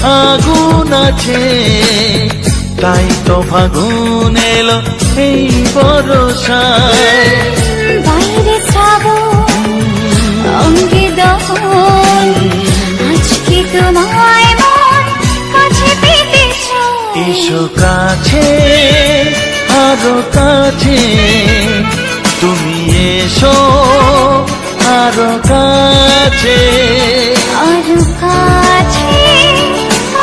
আগুন আছে, তাই তো ফাগুন এলো এই বরষায়। বাইরে শ্রাবণ অঙ্গে দহন, আজকে তোমায় মন কাছে পেতে চায়। এসো কাছে, আরো কাছে, তুমি এসো আরো কাছে, আরো কাছে,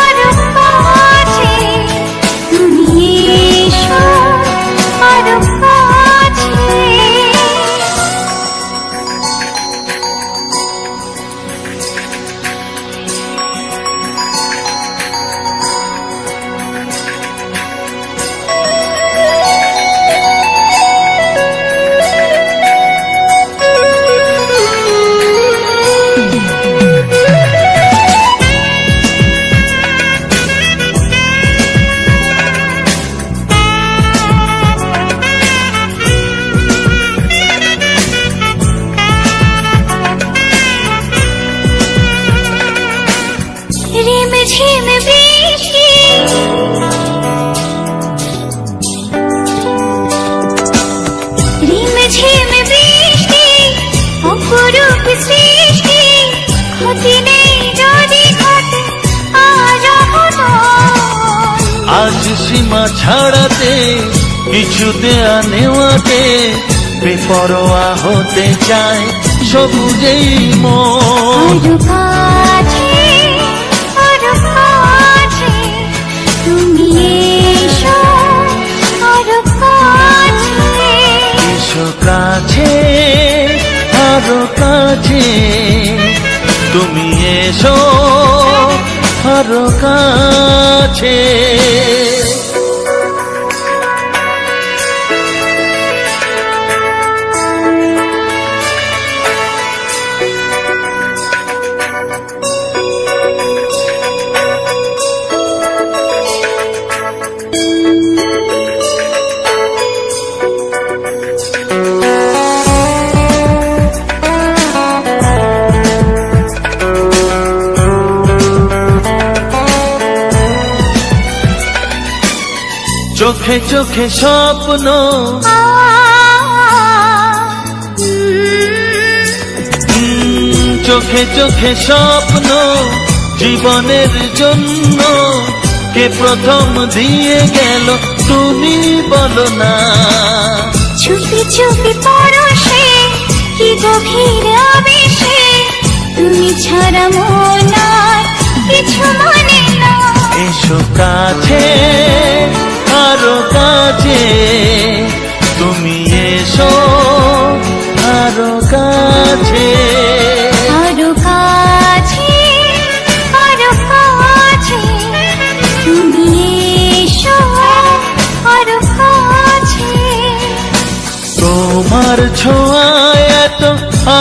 আরো কাছে, তুমি এসো আরো কাছে। ঝিম বৃষ্টি, রিম ঝিম বৃষ্টি, অপরূপ সৃষ্টি, ক্ষতি নেই যদি ঘটে আজ অঘটন। আজ সীমা ছাড়াতে, কিছু দেয়া নেওয়াতে, বেপরোয়া হতে চায় সবুজেই মন। আরো কাছে, আরো কাছে, তুমি এসো আরো কাছে। এসো কাছে, আরো কাছে, তুমি এসো আরো কাছে। চোখে চোখে স্বপ্ন, চোখে চোখে স্বপ্ন, জীবনের জন্য কে প্রথম দিয়ে গেল তুমি বলো না। চুপি চুপি পরশে, কি গভীর আবেশে, তুমি ছাড়া মন আর কিছু মানে না। এসো কাছে, আরো কাছে, তুমি এসো আরো কাছে। আরো কাছে, আরো কাছে, তুমি এসো আরো কাছে। তোমার ছোঁয়ায় এত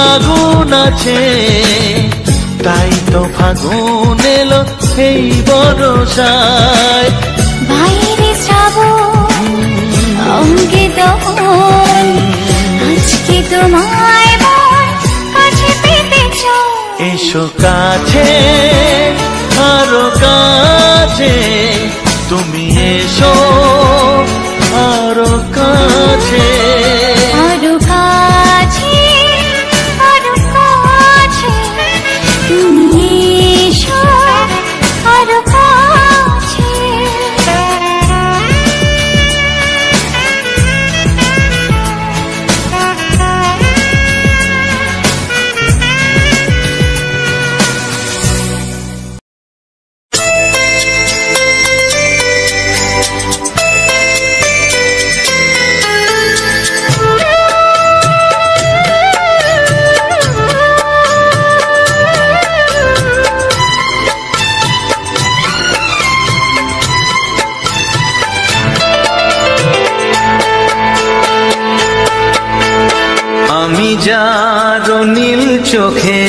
আগুন আছে, তাই তো ফাগুন এলো এই বরষায়। বাইরে শ্রাবণ অঙ্গে দহন, আজকে তোমায় মন কাছে পেতে চায়। এসো কাছে, আরো কাছে, তুমি এসো আরো কাছে। আরো কাছে, আরো কাছে, তুমি এসো আরো কাছে। আমি যার নীল চোখে,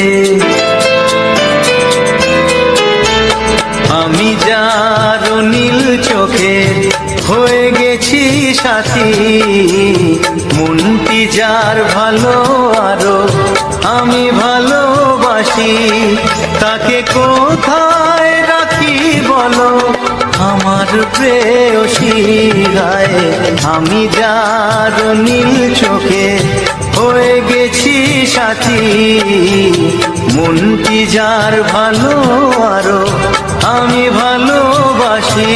আমি যার নীল চোখে হয়ে গেছি সাথী। মনটি যার ভালো আরো আমি ভালোবাসি, তাকে কোথায় রাখি প্রেয়সী গায়ে আমি যার নীল চোখে হয়ে গেছি সাথী মনটি যার ভালো আরো আমি ভালোবাসি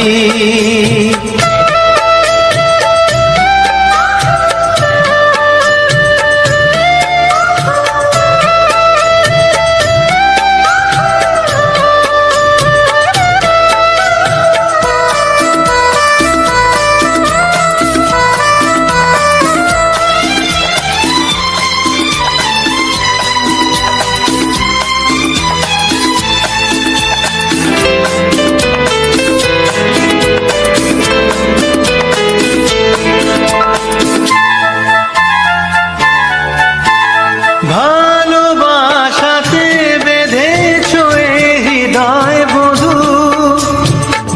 ভালোবাসাতে বেঁধেছ এ হৃদয় বধূ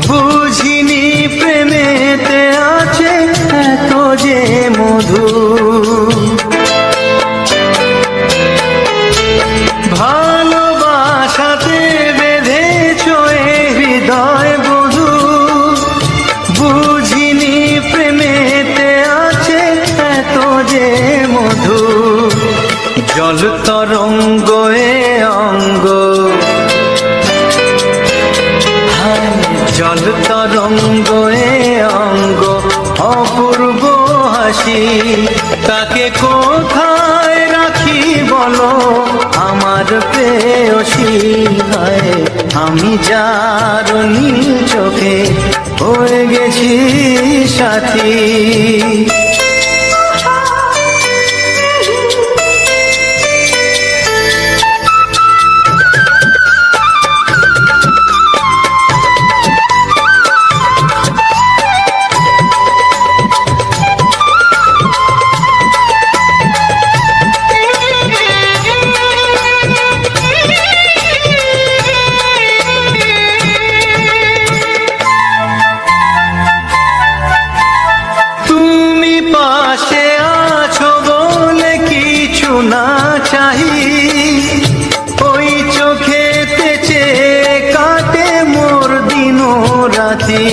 বুঝিনি প্রেমেতে আছে এত যে মধু ভালোবাসাতে বেঁধেছ এ হৃদয় বধূ বুঝিনি প্রেমেতে আছে এত যে মধু জল তরঙ্গ এ অঙ্গ জল তরঙ্গ এ অঙ্গ অপূর্ব হাসি তাকে কোথায় রাখি বলো আমার প্রেয়সী হয় আমি যার নীল চোখে হয়ে গেছি সাথী পাশে আছো বলে কিছু না চাহি ওই চোখেতে চেয়ে কাটে মোর দিন রাতি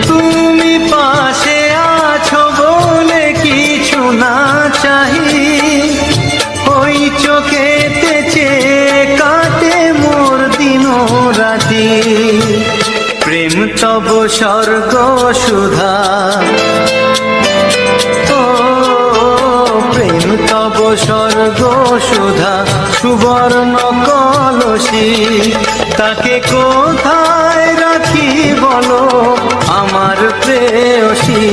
তুমি পাশে আছো বলে কিছু না চাহি ওই চোখেতে চেয়ে কাটে মোর দিন রাতি প্রেম তব স্বর্গ সুধা ও প্রেম তব স্বর্গ সুধা সুবর্ণ কলসী তাকে কোথায় রাখি বলো আমার প্রেয়সী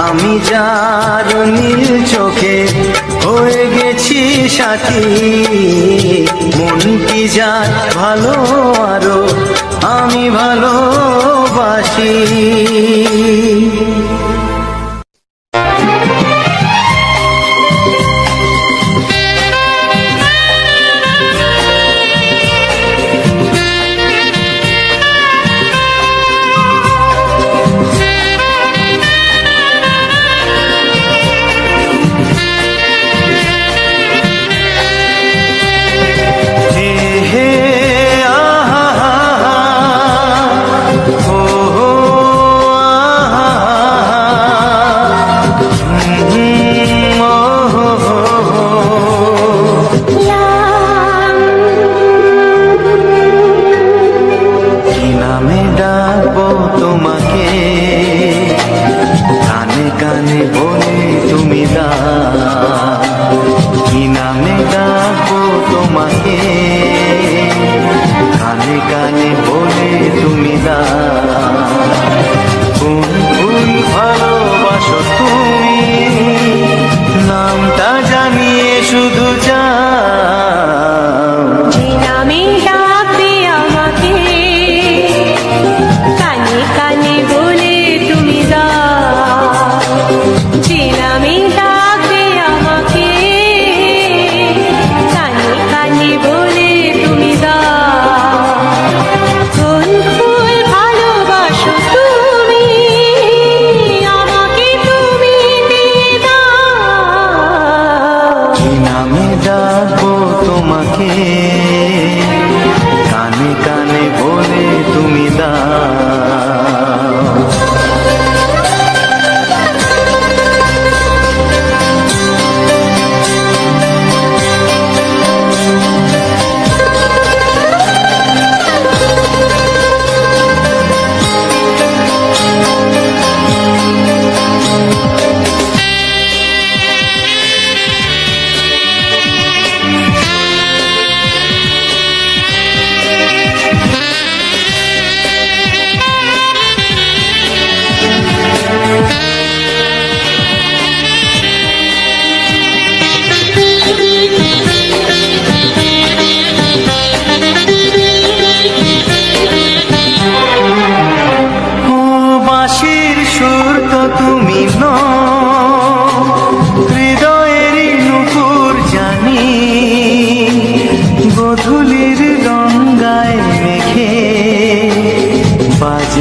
আমি যার নীল চোখে হয়ে গেছি সাথী মনটি যার ভালো আরো আমি ভালোবাসি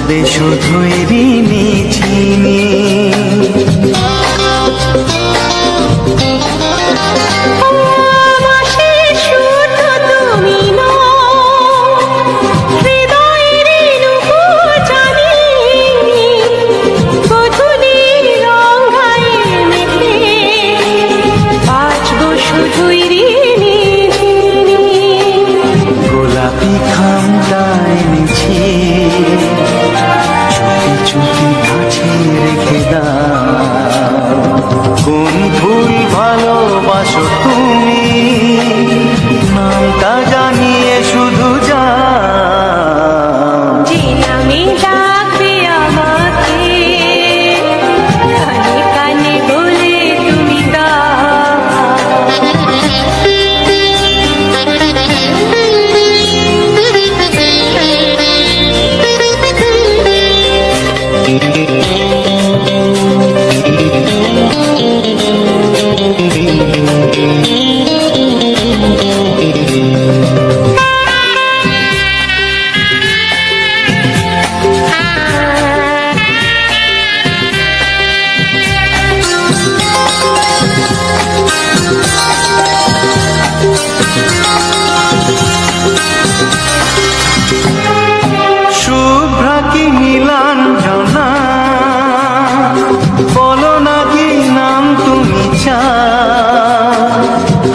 বাঁচবে শুধুই ঋণী চিনি। গোলাপি খামটা এনেছি, চুপি চুপি কাছে রেখে দাও। কোন ফুল ভালোবাসো তুমি, নামটা জানিয়ে শুধু যাও। যে নামে ডাকবে আমাকে, কানে কানে বলে তুমি শুভ্রা কি নীলাঞ্জনা, বলো না কি নাম তুমি চাও।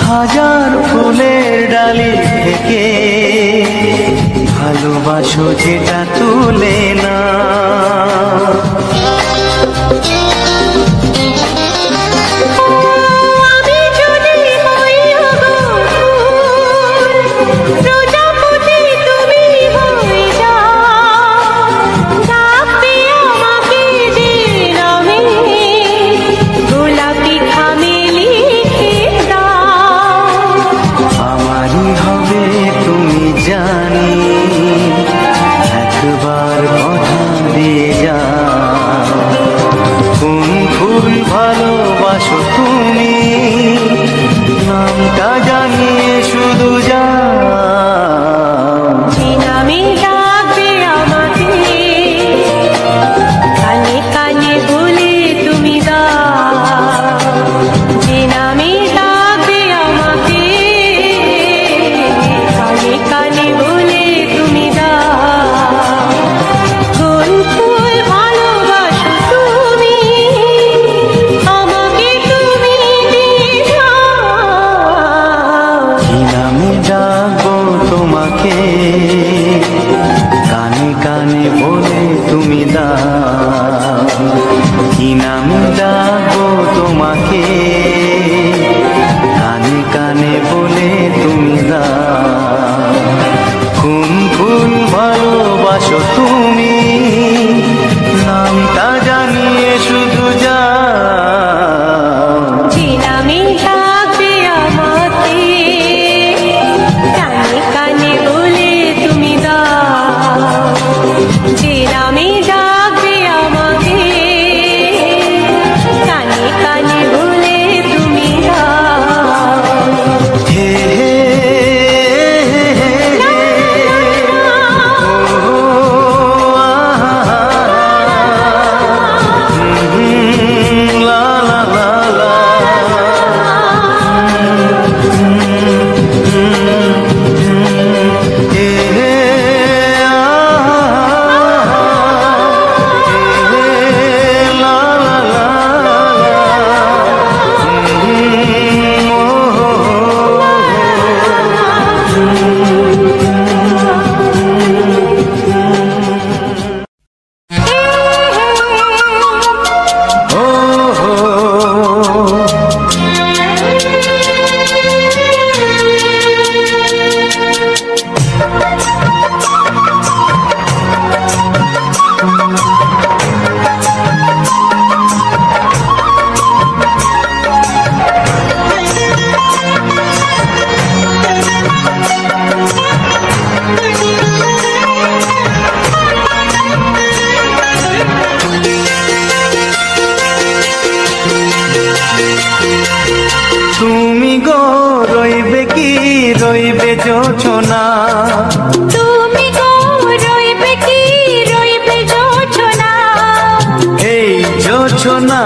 হাজার ফুলের ডালি থেকে ভালোবাসো যেটা তুলে না। জানি একবার কথা দিয়ে যাও। কোন ফুল ভালোবাসো তুমি, নামটা জানিয়ে শুধু যাও। যে নামে ডাকবে আমাকে, কানে কানে বলে তুমি দাও। যে নামে ডাকবে আমাকে, কানে কানে বলে তুমি দাও। কোন ফুল ভালোবাসো তুমি, আমাকে তুমি দিয়ে যাও। কি নামে ডাকবো তোমাকে, কানে কানে বলে তুমি দাও। কি নামে ডাকবো তোমাকে, কানে কানে বলে তুমি দাও। কোন ফুল ভালোবাসো তুমি, নামটা জানিয়ে শুধু যাও। যে নামে ডাকবে আমাকে, কানে কানে বলে তুমি দাও। যে নামে ডাকবে আমাকে, কানে কানে বলে তুমি দাও। হে হে হে ও লা লা লা লা। হে হে লা লা লা তুমি গো রইবে কি রইবে যোচনা, তুমি গো রইবে কি রইবে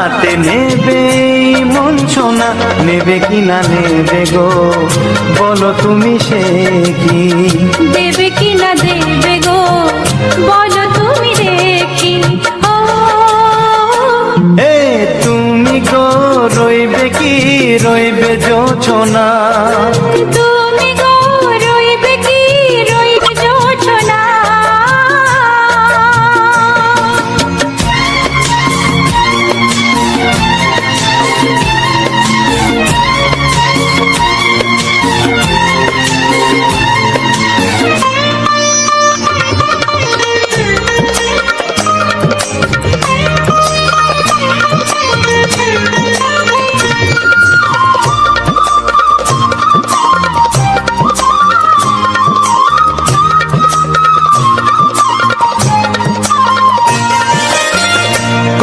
হাতে নেবে মন সোনা, নেবে কি না নেবে গো, বলো তুমি সে কি? দেবে কি না দেবে গো, বলো তুমি দেখি। ও এ তুমি গো রইবে কি রইবে জোছনা, তুমি গো রইবে কি রইবে জোছনা।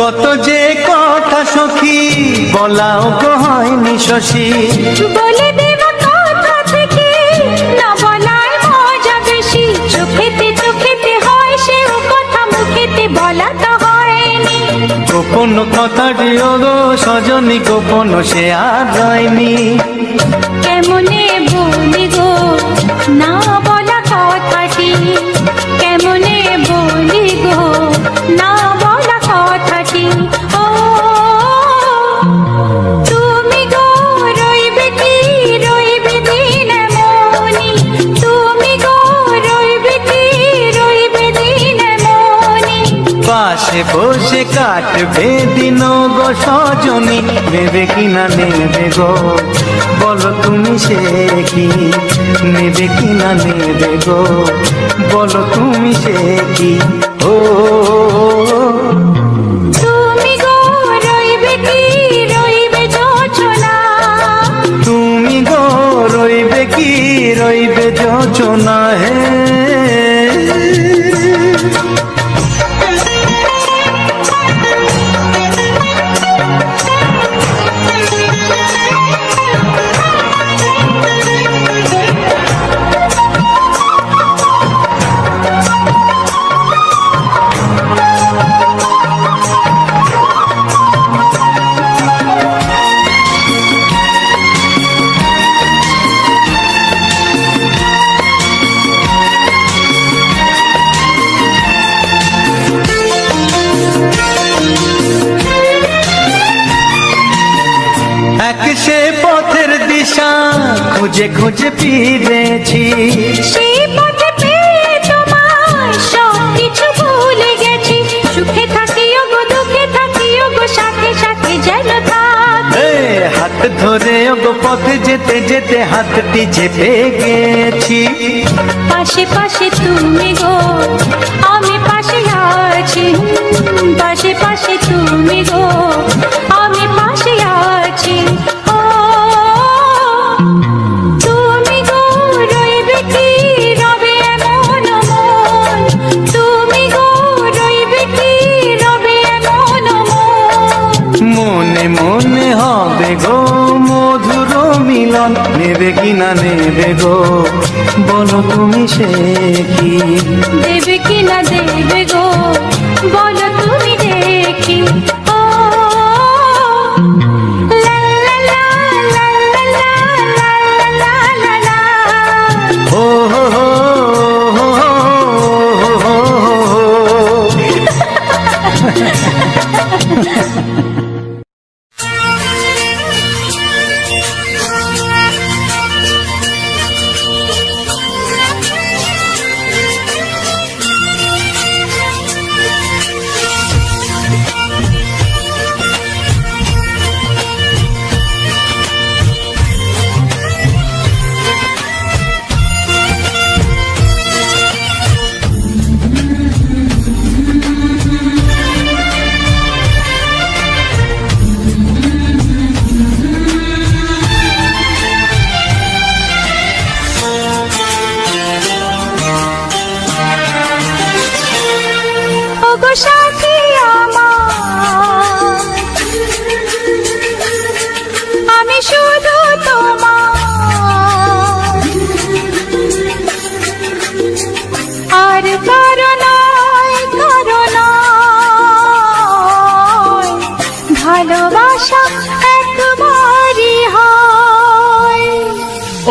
কত যে কথা সখী বলাও গো হয়নি শশী, বলে দেব কথা থেকে না বলায় মজা বেশি। চোখেতে হয় সেও কথা, মুখেতে বলা তো হয়নি। গোপন কথাটি গো সজনী গোপন সে আর রয়নি। কেমনে বলি গো না বলা কথাটি, কেমনে বলি গো না বলা কথাটি। ও তুমি গো রইবে কি রইবে দিন মনি, তুমি গো রইবে কি রইবে দিন মনি। পাশে বসে কাটবে দিন গো সজনী, নেবে কি না নেবে গো, বলো তুমি সে কি? নেবে কি না নেবে গো, বলো তুমি সে কি? ও তুমি গো রইবে কি রইবে জোছনা, তুমি গো রইবে কি রইবে জোছনা। হে এক সে পথের দিশা খুঁজে খুঁজে ফিরেছি, সেই পথে পেয়ে তোমায় সব কিছু ভুলে গেছি। সুখে থাকিও গো দুঃখে থাকিও গো, সাথে সাথে যেন থাকি। এ হাত ধরে গো পথে যেতে যেতে হাতটি চেপে গেছি। পাশে পাশে তুমি গো আমি পাশে আছি, পাশে পাশে তুমি গো আমি পাশে আছি। ও তুমি গো রইবে কি রবে এমন মন, তুমি গো রইবে কি রবে এমন মন। মনে মনে হবে গো মধুর মিলন, নেবে কি না নেবে গো, বলো তুমি সে কি? দেবে কি না দেবে গো, বলো তুমি দেখি। ও লা লা লা লা লা লা লা লা লা। ও হো হো হো হো হো হো।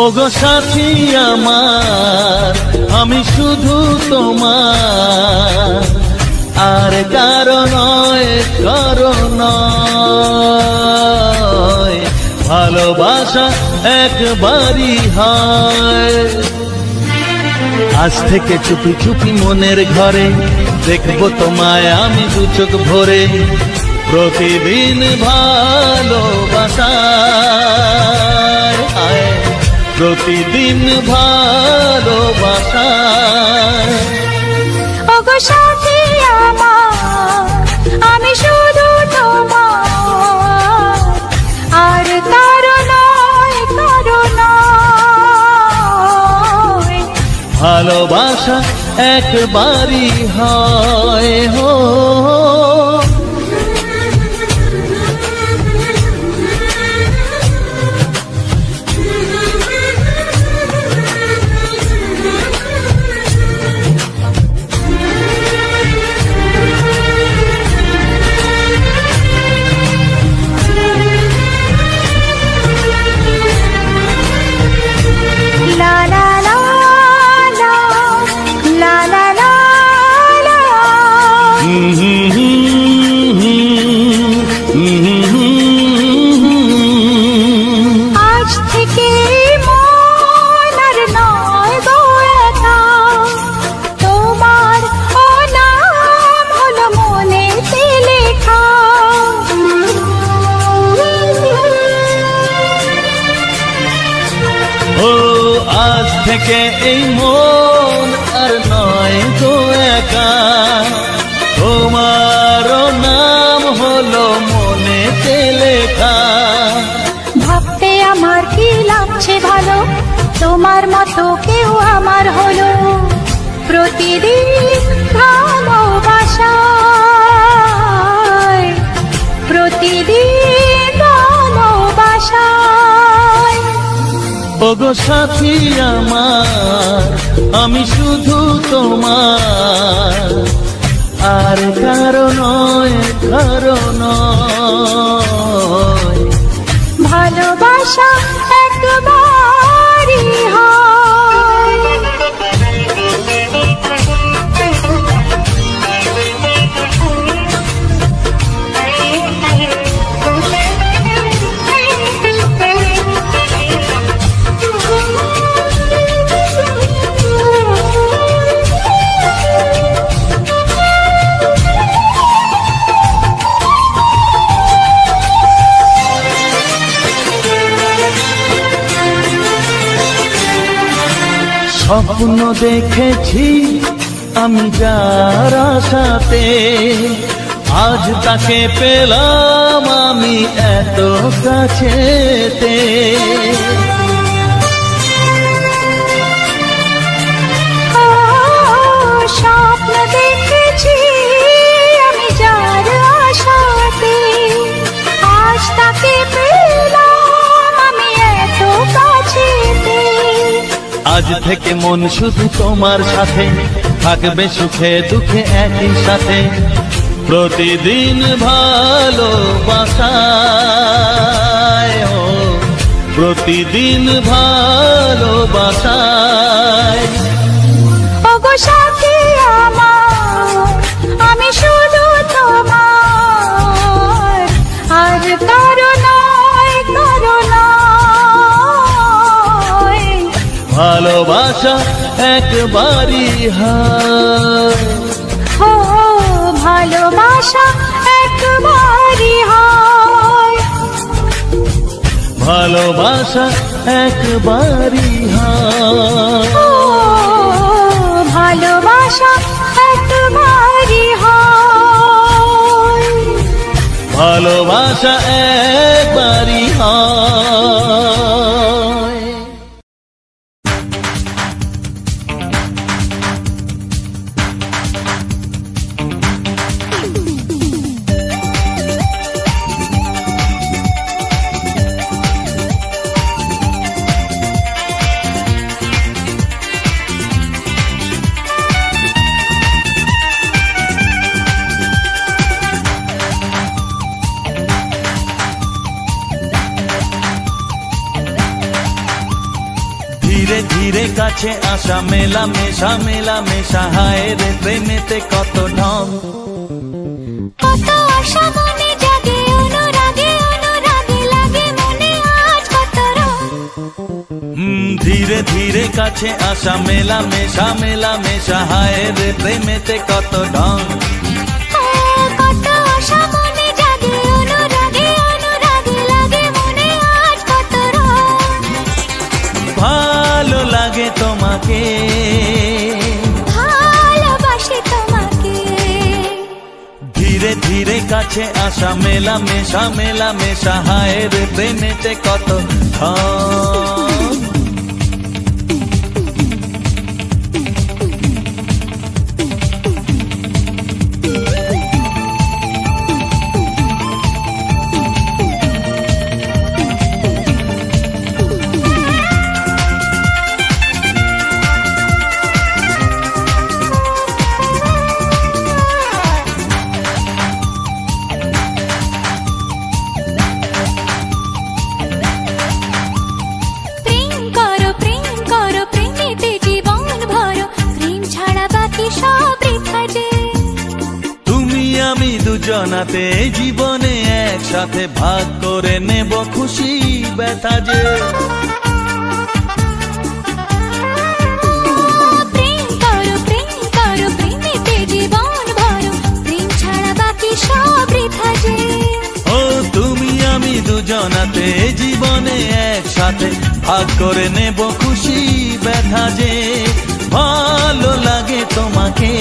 ওগো সাথী আমার, আমি শুধু তোমার, আর কারো নয়, কারো নয়। ভালোবাসা একবারই হয়। আজ থেকে চুপি চুপি মনের ঘরে দেখবো তোমায় আমি দু চোখ ভরে। প্রতিদিন ভালোবাসায়, প্রতিদিন ভালোবাসায়। ওগো সাথী আমার, আমি শুধু তোমার, আর কারো নয়, কারো নয়। ভালোবাসা একবারই হয় হো। আজ থেকে মন আর নয় গো একা, তোমার ও নাম হলো মনেতে লেখা। ও আজ থেকে এই মন আর নয় গো একা, তোমার নাম হলো মনেতে লেখা। ভাবতে আমার কি লাগছে ভালো, তোমার মতো কেউ আমার হলো। প্রতিদিন ভালোবাসায়, প্রতিদিন ভালোবাসায়। ওগো সাথী আমার, আমি শুধু তোমার, আর কারো নয়, কারো নয়। ভালোবাসা একবারই হয়। স্বপ্ন দেখেছি আমি যার আশাতে, আজ তাকে পেলাম আমি এত কাছেতে। স্বপ্ন দেখেছি আমি যার আশাতে, আজ তাকে পেলাম আমি এত কাছেতে। আজ থেকে মন শুধু তোমার সাথে, থাকবে সুখে দুঃখে একই সাথে। প্রতিদিন ভালোবাসায়, ও প্রতিদিন ভালোবাসায়। ওগো সাথী আমার, আমি শুধু তোমার, আর কারো নয়, কারো নয়। ভালোবাসা একবারই হয়। ও ভালোবাসা একবারই হয়। ভালোবাসা একবারই হয়। ও ভালোবাসা একবারই হয়। ভালোবাসা একবারই হয়। ধীরে কাছে আসা মেলা মেশা হায় রে প্রেমেতে কত ঢং। কত আশা মনে জাগে অনুরাগে লাগে মনে আজ কত রং। ধীরে ধীরে কাছে আসা মেলা মেশা হায় রে প্রেমেতে কত ঢং। কত আশা মনে জাগে অনুরাগে লাগে মনে আজ কত রং। ভালো লাগে তোমাকে, ভালোবাসি তোমাকে। ধীরে ধীরে কাছে আসা মেলা মেশা হায় রে প্রেমেতে কত ঢং। দুজনাতে জীবনে একসাথে ভাগ করে নেব খুশি ব্যথা যে। প্রেম করো প্রেমেতে জীবন ভরো, প্রেম ছাড়া বাকি সব বৃথা যে। ও তুমি আমি দুজনাতে জীবনে একসাথে ভাগ করে নেব খুশি ব্যথা যে। ভালো লাগে তোমাকে,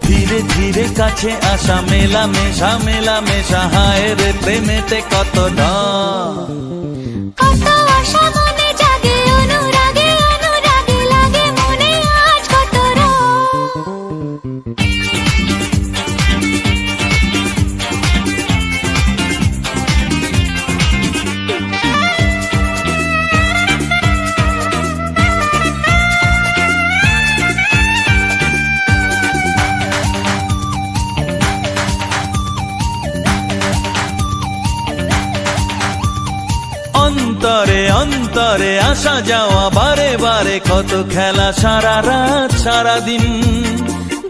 ধীরে ধীরে কাছে আসা মেলা মেশা হায় রে প্রেমেতে কত ঢং। কত আশা মনে জাগে অনুরাগে লাগে মনে আজ কত রং। অন্তরে অন্তরে আসা যাওয়া বারে বারে কত খেলা সারা রাত সারা দিন।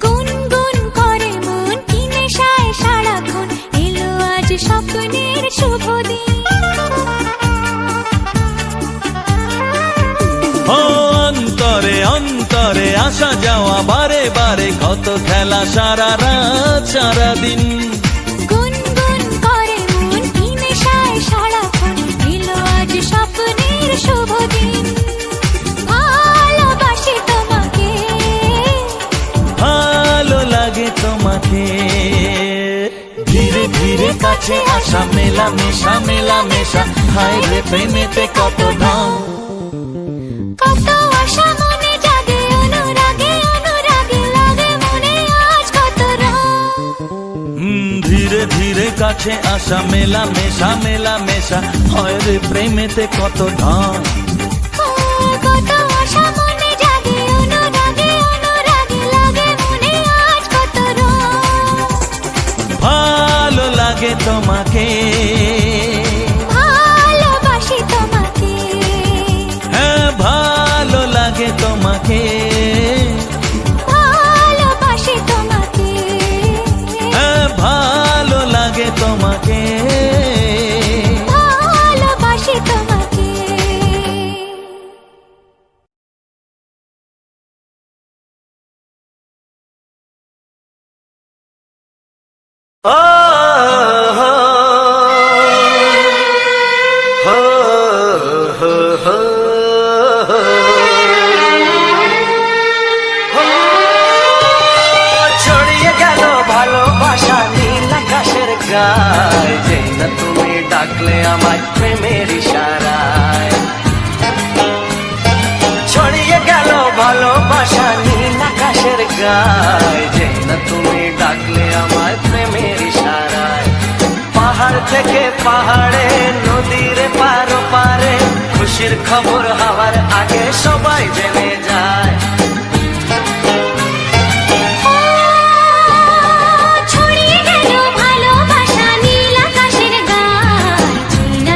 গুনগুন করে মন কি নেশায় সারাক্ষণ, এলো আজ স্বপ্নের শুভ দিন। ও অন্তরে অন্তরে আসা যাওয়া বারে বারে কত খেলা সারা রাত সারা দিন। গুনগুন করে মন কি নেশায় সারাক্ষণ, এলো আজ স্বপ্নের শুভ দিন। ভালোবাসি তোমাকে, ভালো লাগে তোমাকে, ধীরে ধীরে কাছে আসা মেলা মেশা হায় রে প্রেমেতে কত ঢং। কত আশা মনে জাগে অনুরাগে লাগে মনে আজ কত রং। ধীরে ধীরে কাছে আসা মেলা মেশা হয় রে প্রেমেতে কত ঢং। কত আশা মনে জাগে অনুরাগে লাগে মনে আজ কত রং। ভালো লাগে তোমাকে, ভালোবাসি তোমাকে, হ্যাঁ ভালো লাগে তোমাকে, ভালোবাসি তোমাকে, হ্যাঁ ভালো লাগে তোমাকে, ভালোবাসি তোমাকে। ছড়িয়ে গেল ভালোবাসা নীল আকাশের গায়, যেই না তুমি ডাকলে আমার প্রেমের ইশারায়। ছড়িয়ে গেল ভালোবাসা নীল আকাশের গায়, যেই না তুমি ডাকলে আমার প্রেমের ইশারায়। পাহাড় থেকে পাহাড়ে নদীর পারো পারে, খুশির খবর হওয়ার আগে সবাই জেনে যায়। ছড়িয়ে গেল ভালোবাসা নীল আকাশের গায়, যেই না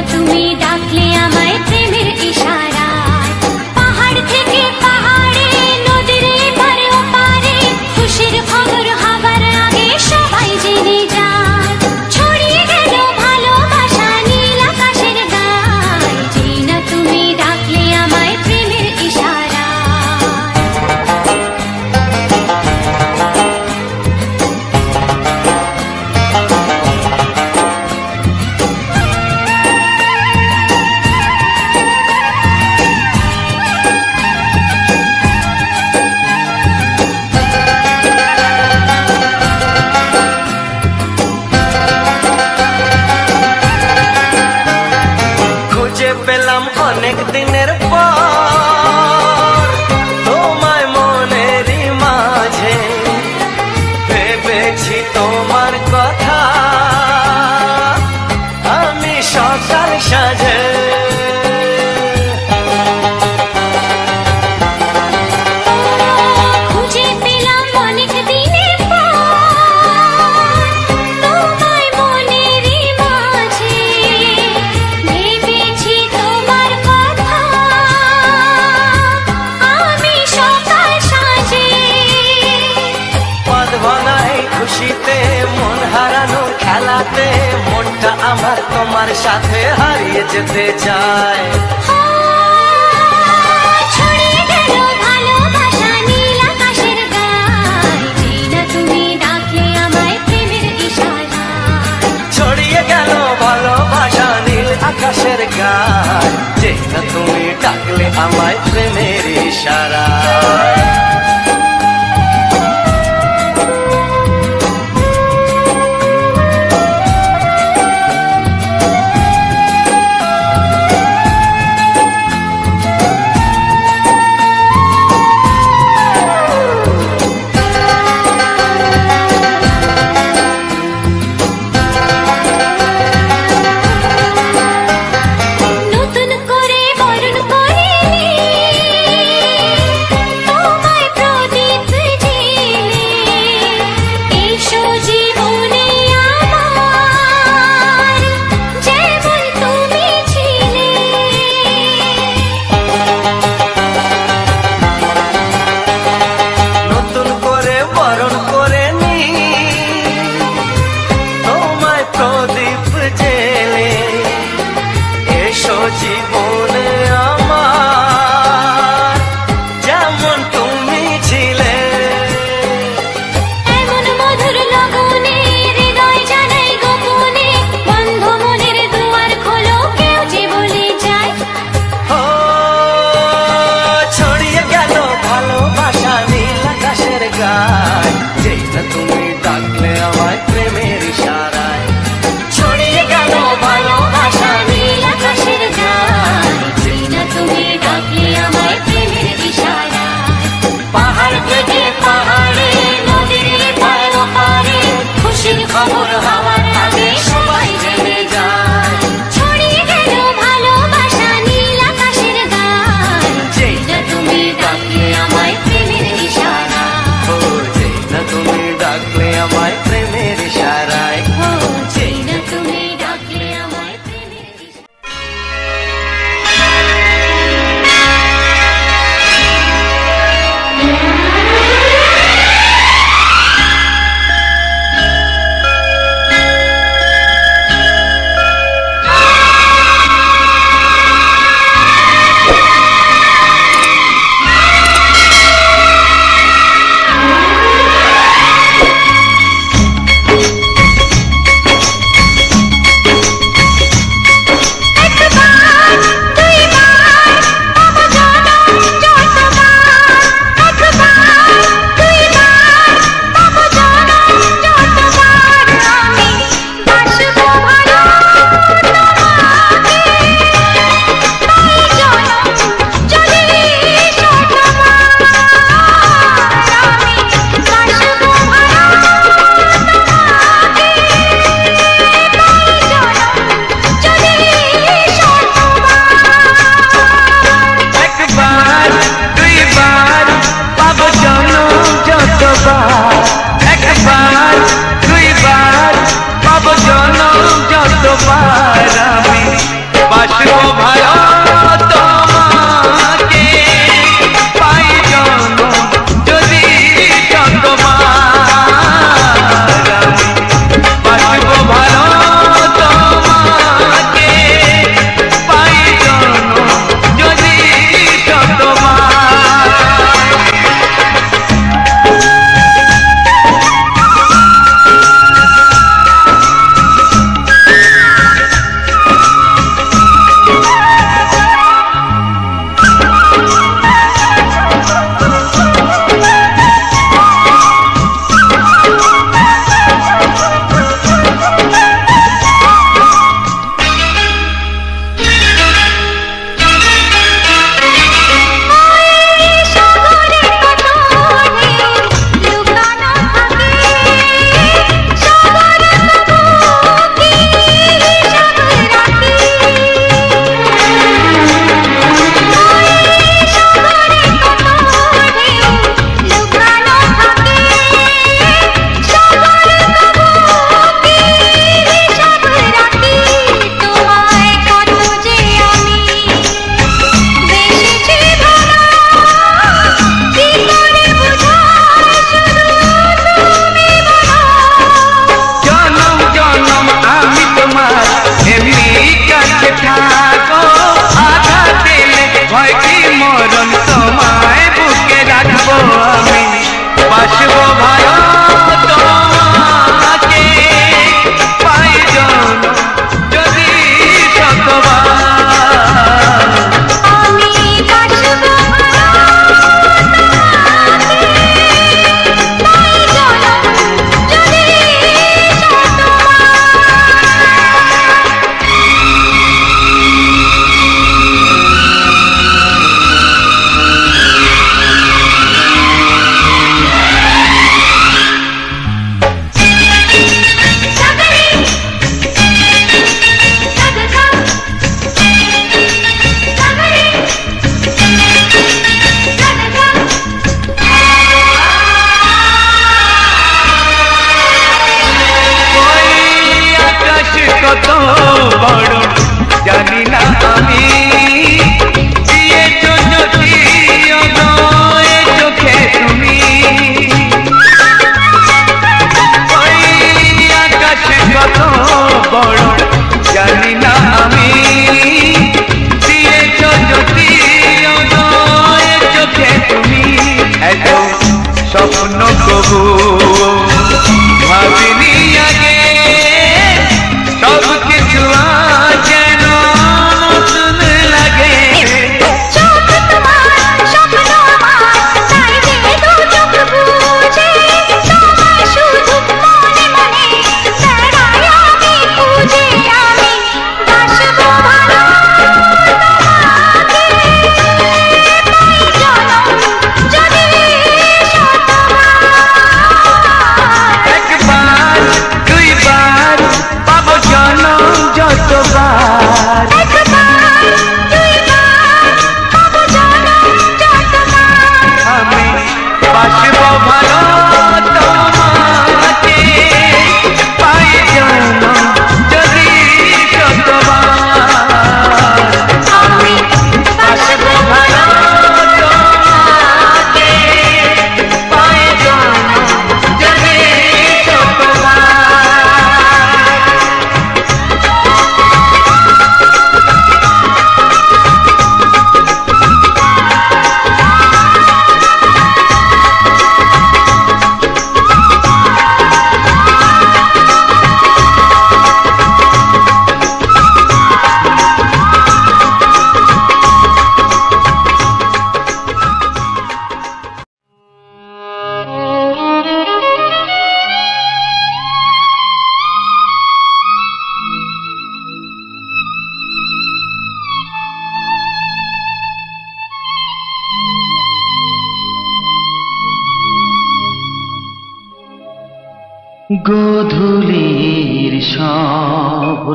মন হারানোর খেলাতে মনটা আমার তোমার সাথে হারিয়ে যেতে চায়। ছড়িয়ে গেল ভালোবাসা নীল আকাশের গায়, যেই না তুমি ডাকলে আমায় প্রেমের ইশারায়। ছড়িয়ে গেল ভালোবাসা নীল আকাশের গায়, যেই না তুমি ডাকলে আমায় প্রেমের ইশারায়।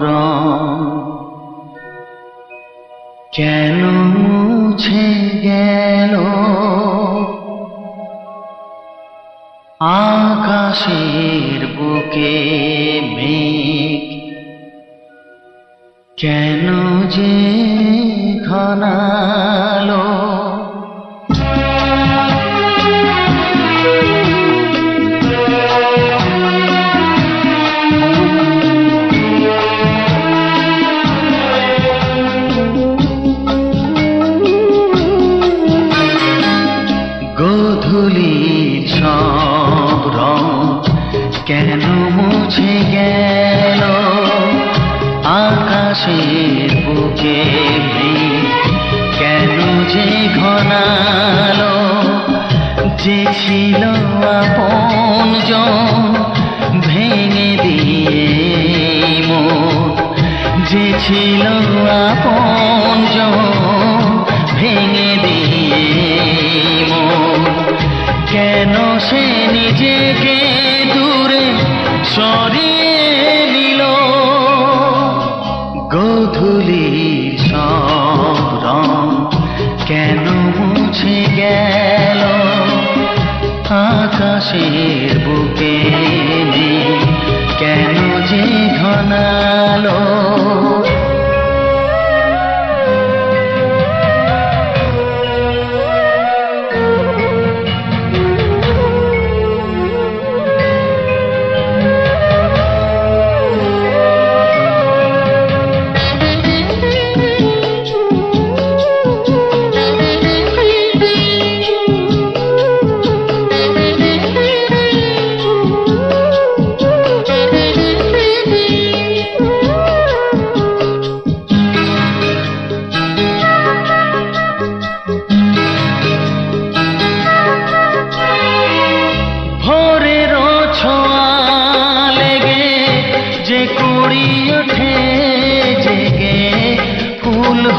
রং কেন মুছে গেল আকাশের বুকে মেঘ, কেন যে ঘনালো গোধূলির সব রং কেন মুছে গেল আকাশের বুকে মেঘ, কেন যে ঘনালো যে ছিল আপনজন ভেঙে দিয়ে মন, যে ছিল আপনজন ভেঙে দিয়ে মন, কেন সে নিজেকে দূরে সরিয়ে নিল গোধূলির সব রং কেন মুছে গেল আকাশের বুকে মেঘ, কেন যে ঘনালো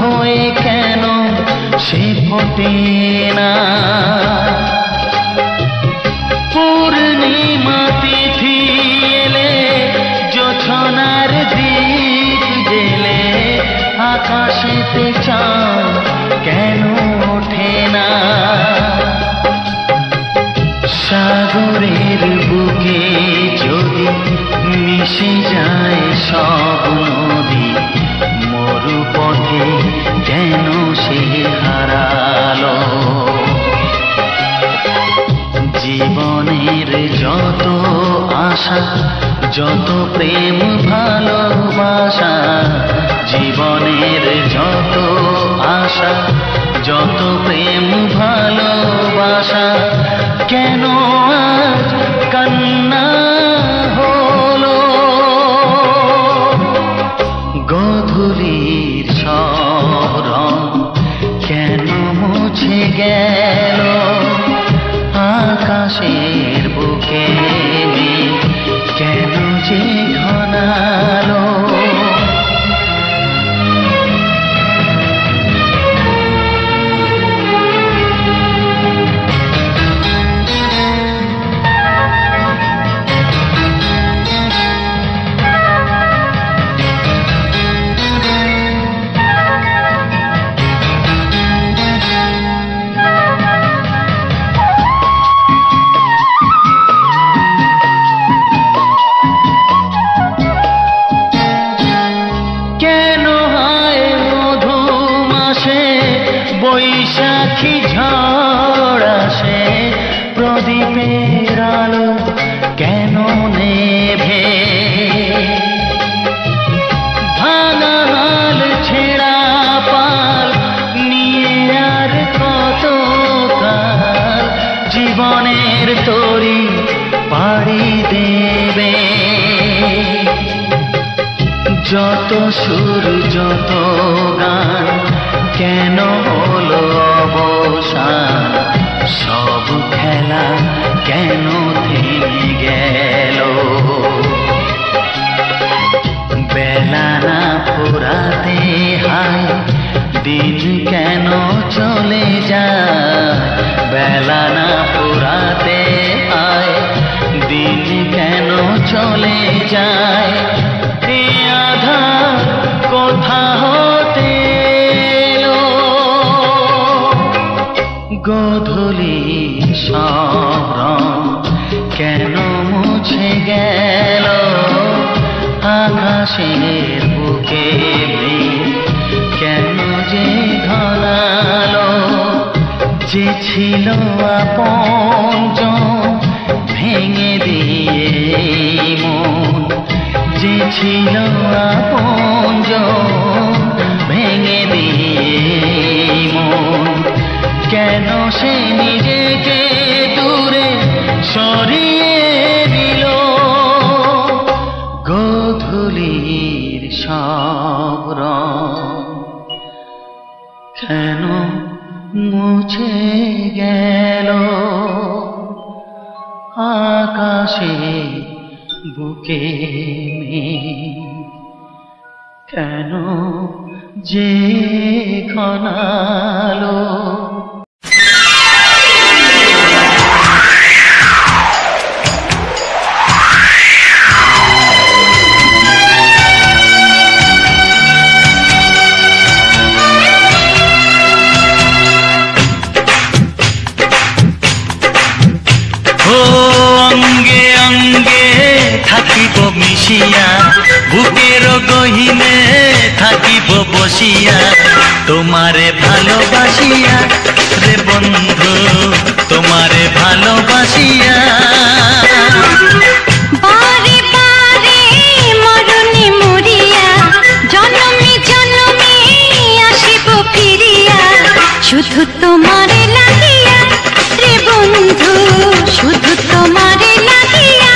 হয়ে কেন সে ফোটে না পূর্ণিমা তিথি এলে জোছনার দীপ জেলে আকাশেতে চাঁদ কেন ওঠে না সাগরের বুকে যদি মিশে যায় সব নদী মরুপথে কেন সে হারালো জীবনের যত আশা যত প্রেম ভালোবাসা জীবনের যত আশা যত প্রেম ভালোবাসা কেন আজ কান্না হলো গোধূলির সব রং কেন মুছে গেল আকাশের বুকে মেঘ, কেন যে ঘনালো বৈশাখী ঝড় আসে প্রদীপের আলো কেন নেভে ভাঙা হাল ছেঁড়া পাল নিয়ে আর কত কাল জীবনের তরি পাড়ি দেবে যত সুর যত গান কেন হলো অবসান সব খেলা কেন থেমে গেল বেলা না ফুরাতে হায় দিন কেন চলে যায় বেলা না ফুরাতে হায় দিন কেন চলে যায় আধা আকাশের বুকে কেন যে ঘনালো, যে ছিল আপনজন ভেঙে দিয়ে মন, যে ছিল আপনজন ভেঙে দিয়ে মন, কেন সে নিজেকে দূরে সরিয়ে দিল। গোধূলির সব রং কেন মুছে গেল, আকাশে বুকে কেন যে ঘনালো। অঙ্গে অঙ্গে থাকিব মিশিয়া, বুকের গহিনে থাকিব বসিয়া, তোমারে ভালোবাসিয়া রে বন্ধু, তোমারে ভালোবাসিয়া। বারে বারে মরণে মরিয়া, জনমে জনমে আসিব ফিরিয়া, শুধু তোমারে লাগিয়া রে বন্ধু, শুধু তোমারে লাগিয়া।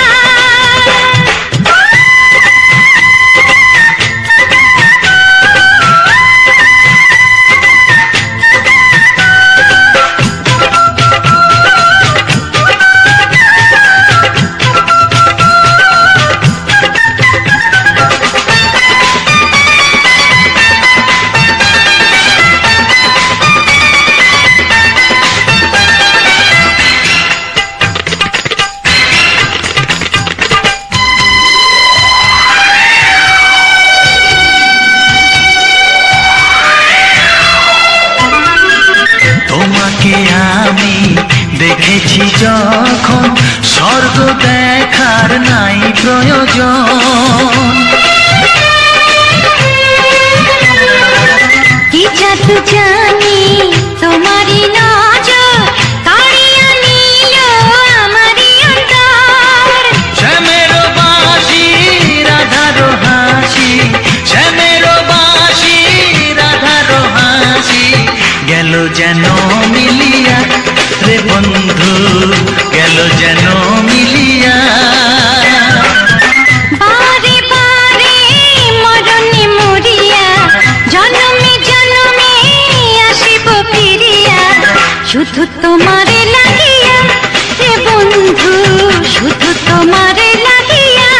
আমি দেখেছি যখন স্বর্গ দেখার নাই প্রয়োজন, কি জাদু জানি তোমারই নজর কাড়িয়া নিল আমারই অন্তর। শ্যামের বাঁশি রাধার হাসি, শ্যামের বাঁশি রাধার হাসি, গেল যেন মিলিয়া রে বন্ধু, গেল যেন মিলিয়া। বারে বারে মরণে মরিয়া, জনমে জনমে আসিব ফিরিয়া, শুধু তোমারে লাগিয়া রে বন্ধু, শুধু তোমারে লাগিয়া।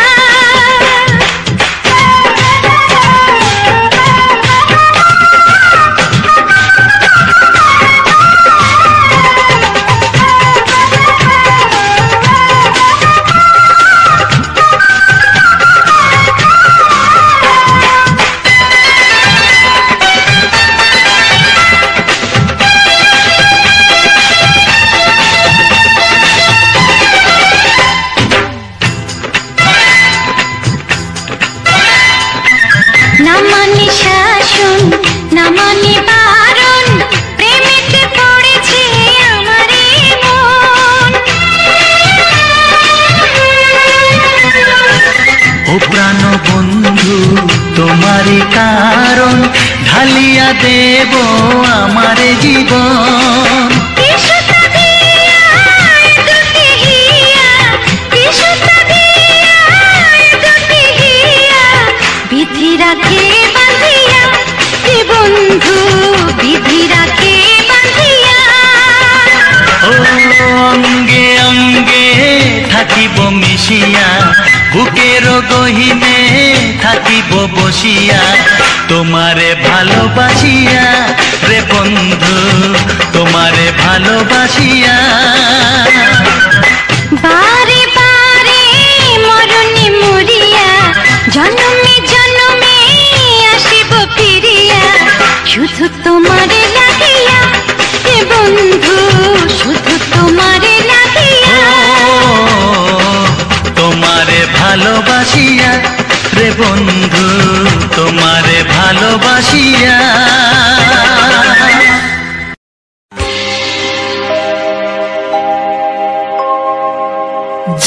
না মানে শাসন, না মানে বারণ, প্রেমেতে পড়েছে আমারে মন। ও প্রাণ বন্ধু তোমারই কারণ, ঢালিয়া দেব আমারে জীবন। বিধি রাখে বাঁধিয়া রে বন্ধু, বিধি রাখে বাঁধিয়া। ও অঙ্গে অঙ্গে থাকিব মিশিয়া, বুকের গহিনে থাকিব বসিয়া, তোমারে ভালোবাসিয়া রে বন্ধু, তোমারে ভালোবাসিয়া। বারে বারে মরণে মরিয়া, জনমে জনমে আসিব ফিরিয়া, শুধু তোমারে লাগিয়া রে বন্ধু, শুধু তোমারে লাগিয়া। তোমারে ভালোবাসিয়া রে বন্ধু, ভাসিয়া।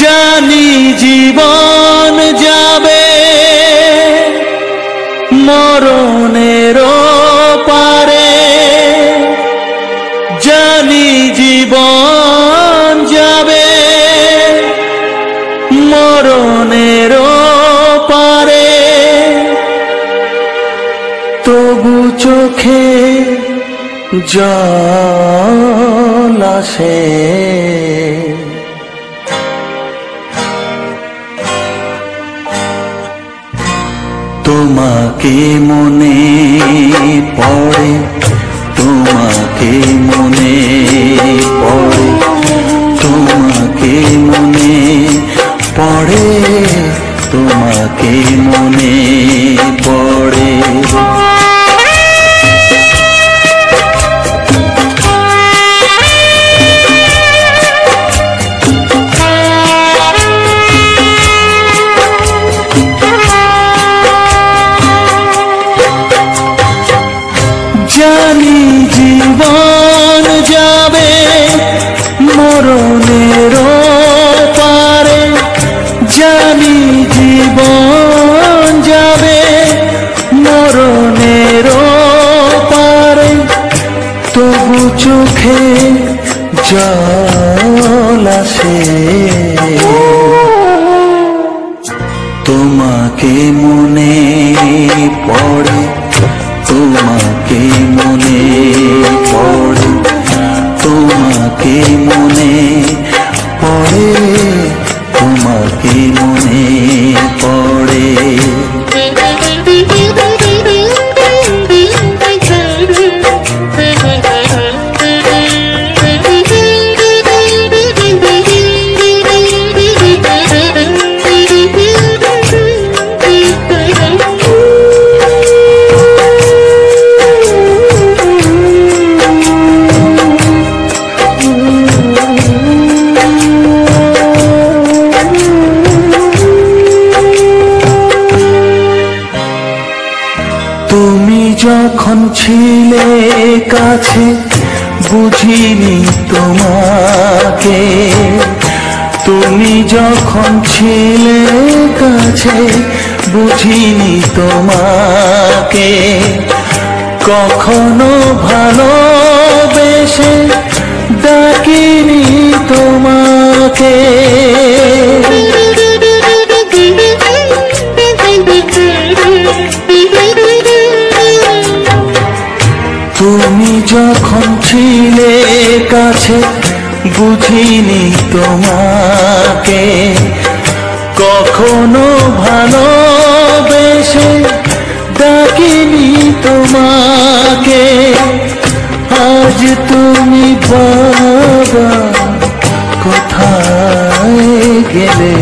জানি জীবন যাবে মরণের পারে, জানি জীবন যাবে মরণের পারে, তবু চোখে জল আসে। তোমাকে মনে পড়ে, তোমাকে মনে পড়ে, তোমাকে মনে পড়ে, তোমাকে মনে পড়ে। জানি জীবন যাবে মরণের পারে, জানি জীবন যাবে মরণের পারে, তবু চোখে জল আসে। তোমাকে মনে পড়ে, তোমাকে মনে পড়ে, তোমাকে মনে পড়ে, তোমাকে মনে পড়ে। যখন ছিলে কাছে বুঝিনি তোমাকে, তুমি যখন ছিলে কাছে বুঝিনি তোমাকে, কখনো ভালোবেসে ডাকিনি তোমাকে। তুমি যখন ছিলে কাছে বুঝিনি তোমাকে, কখনো ভালোবেসে ডাকিনি তোমাকে। আজ তুমি বাবা কোথায় গেলে,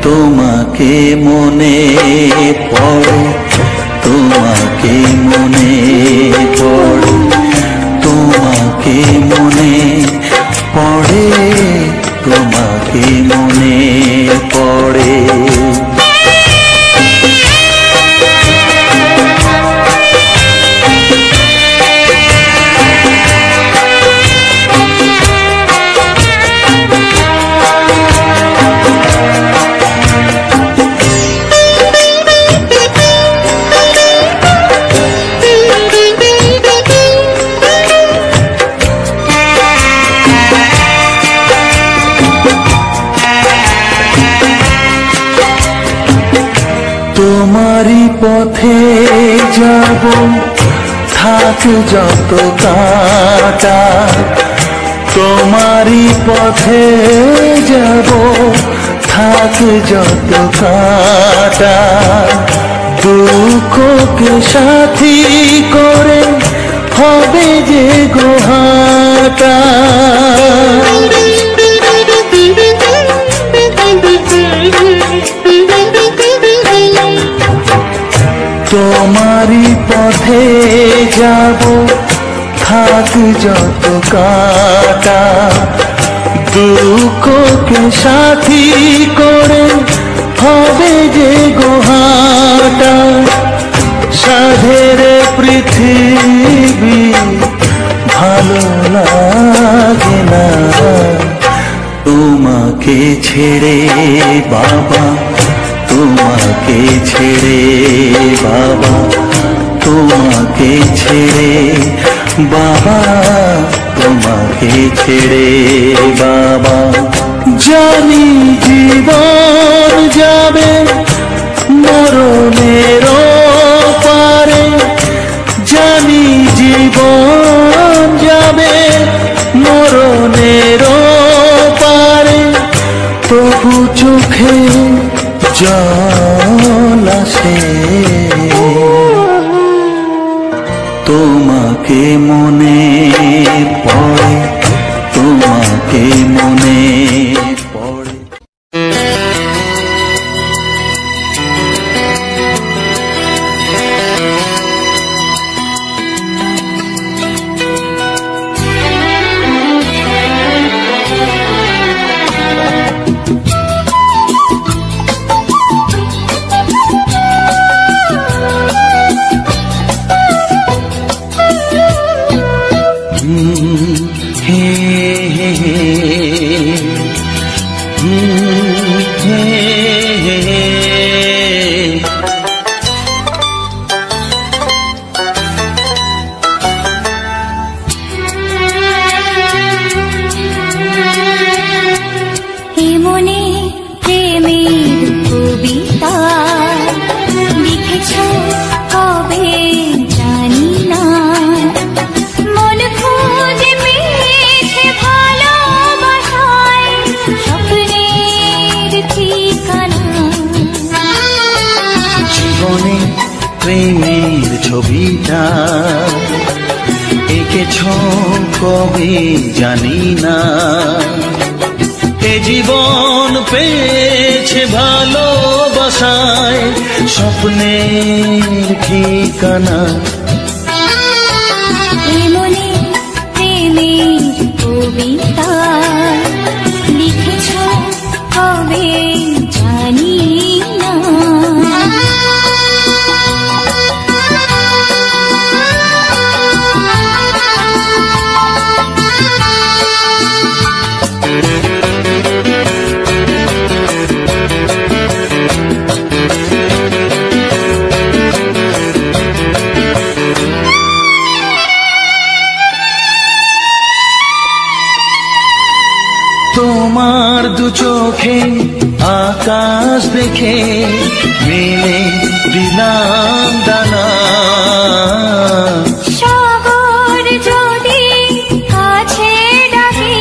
তোমাকে মনে পড়ে, তোমাকে মনে পড়ে, তোমাকে মনে পড়ে, তোমাকে মনে পড়ে। তোমারই পথে যাব থাক যত কাটা, তোমারই পথে যাব থাক যত কাটা, দুঃখকে সাথী করে হবে যে গোহাটা। তোমারই পথে যাব থাক যত কাটা, দুঃখকে সাথী করে হবে যে গোহাটা। ছেড়ে বাবা, তোমাকে ছেড়ে বাবা, তোমাকে ছেড়ে বাবা, তোমাকে ছেড়ে বাবা। জানি জীবন যাবে মরণের পারে, জানি জীবন যাবে মরণের পারে, তবু চোখে জল আসে তোমাকে মনে পড়ে, তোমাকে মনে পড়ে। প্রেমের ছবিটা এঁকেছ কবে জানি না, এ জীবন পেয়েছে ভালোবাসায় স্বপ্নের ঠিকানা। মনে প্রেমের কবিতা লিখেছ কবে জানি না, তোমার দু চোখে আকাশ দেখে মেলে দিলাম দানা, সাগর যদি কাছে ডাকে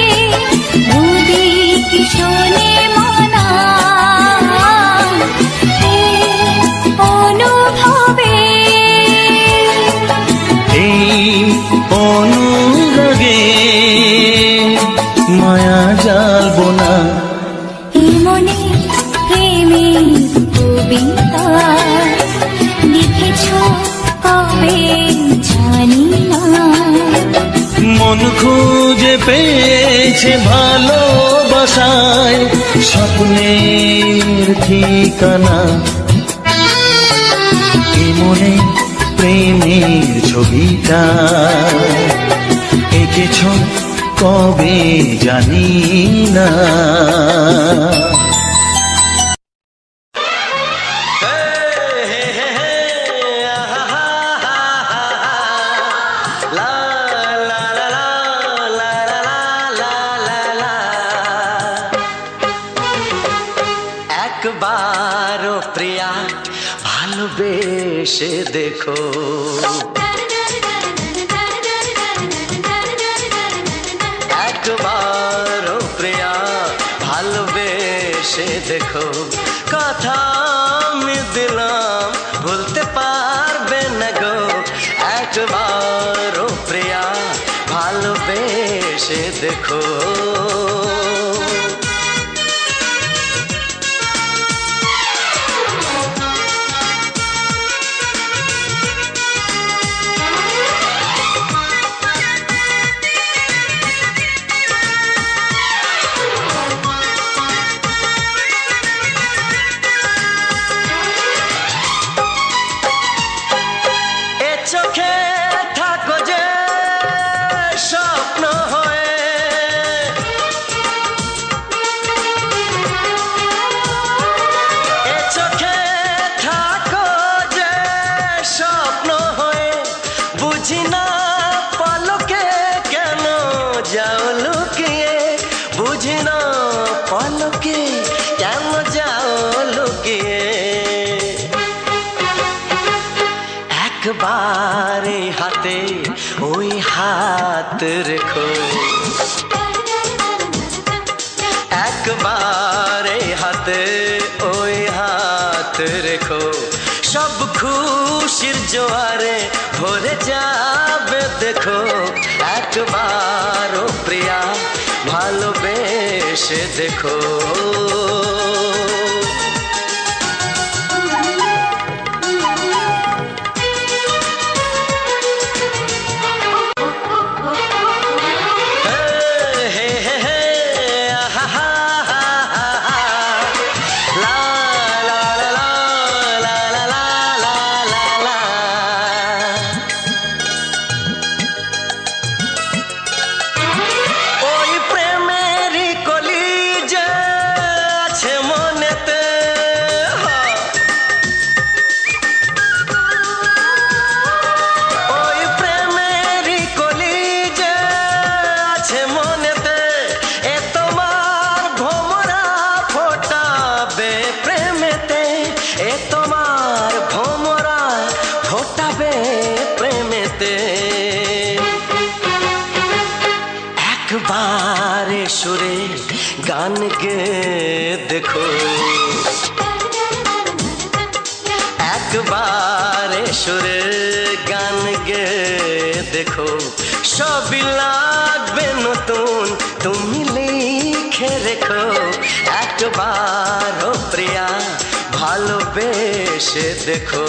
নদী কি শোনে মানা, অনুভবে এই অনুরাগে মায়া জালবো না। মনে প্রেমের কবিতা লিখেছ কবে জানি না, মন খুঁজে পেয়েছে ভালোবাসায় স্বপ্নের ঠিকানা। এ মনে প্রেমের ছবিটা এঁকেছ কবে জানি না। একবারও প্রিয়া ভালোবেসে দেখো, একবারও প্রিয়া ভালোবেসে দেখো, কথা আমি দিলাম ভুলতে পারবে না গো, একবারও প্রিয়া ভালোবেসে দেখো। চোখে থাকো যে স্বপ্ন হয়ে, একবার এই হাতে ওই হাত রেখো, একবার এই হাতে ওই হাত রেখো, সব খুশির জোয়ারে ভরে যাবে দেখো। একবার ও প্রিয়া ভালোবেসে দেখো। একবারে সুরে গান গে দেখো, একবারে সুরে গান গে দেখো, সবই লাগবে নতুন তুমি লিখে রেখো। একবার ও প্রিয়া ভালোবেসে দেখো।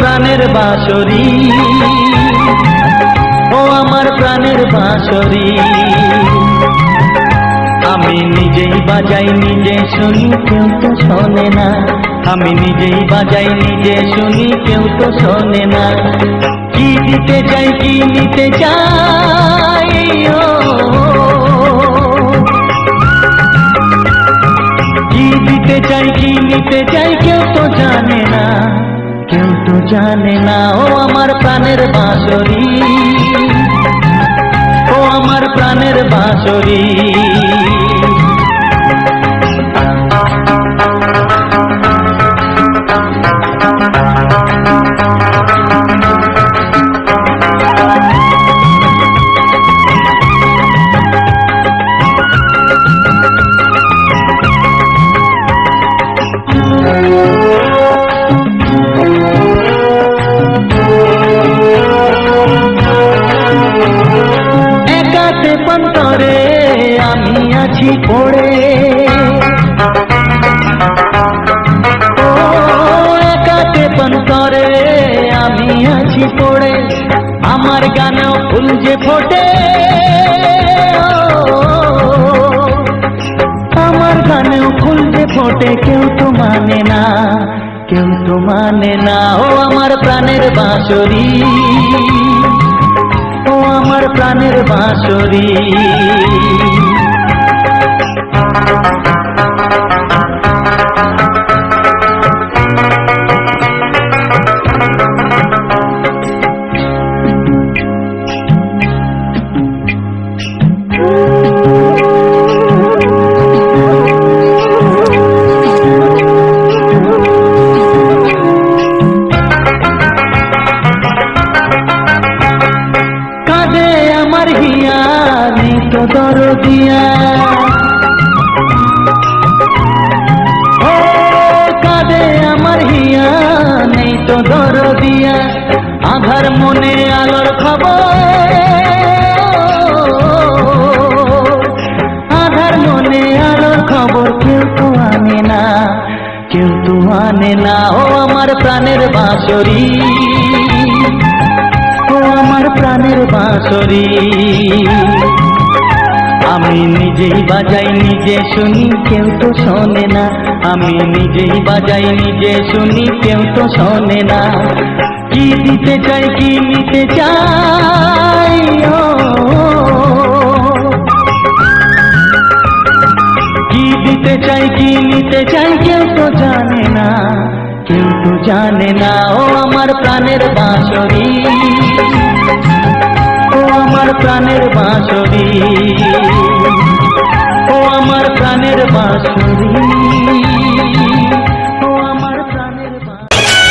প্রাণের বাঁশরি, ও আমার প্রাণের বাঁশরি, আমি নিজেই বাজাই নিজে শুনি কেউ তো শোনে না, আমি নিজেই বাজাই নিজে শুনি কেউ তো শোনে না। কি দিতে চাই কি নিতে চাই, কি দিতে চাই কি নিতে চাই কেউ তো জানে না, কেউ তো জানে না। ও আমার প্রাণের বাঁশরি, ও আমার প্রাণের বাঁশরি, পন্তরে আমি আছি পড়ে, ও একাতে পন্তরে আমি আছি পড়ে, আমার গানেও ফুল যে ফোটে, আমার গানেও ফুল যে ফোটে, কেউ তো মানে না, কেউ তো মানে না। ও আমার প্রাণের বাঁশরি, ও আমার প্রাণের বাঁশরি, দরদিয়া, ও কাঁদে আমার হিয়া নেই তো দরদিয়া, আধার মনে আলোর খবর, আধার মনে আলোর খবর কেউ তো আনে না, কেউ তো আনে না। ও আমার প্রাণের বাঁশরি, ও আমার প্রাণের বাঁশরি, আমি নিজেই বাজাই নিজে শুনি কেউ তো শোনে না, আমি নিজেই বাজাই নিজে শুনি কেউ তো শোনে না। কি দিতে চাই কি নিতে চাই, ও কি দিতে চাই কি নিতে চাই কেউ তো জানে না, কেউ তো জানে না। ও আমার প্রাণের বাঁশরি, ও আমার প্রাণের বাঁশরি, ও আমার প্রাণের বাঁশরি, ও আমার প্রাণের বাঁশরি।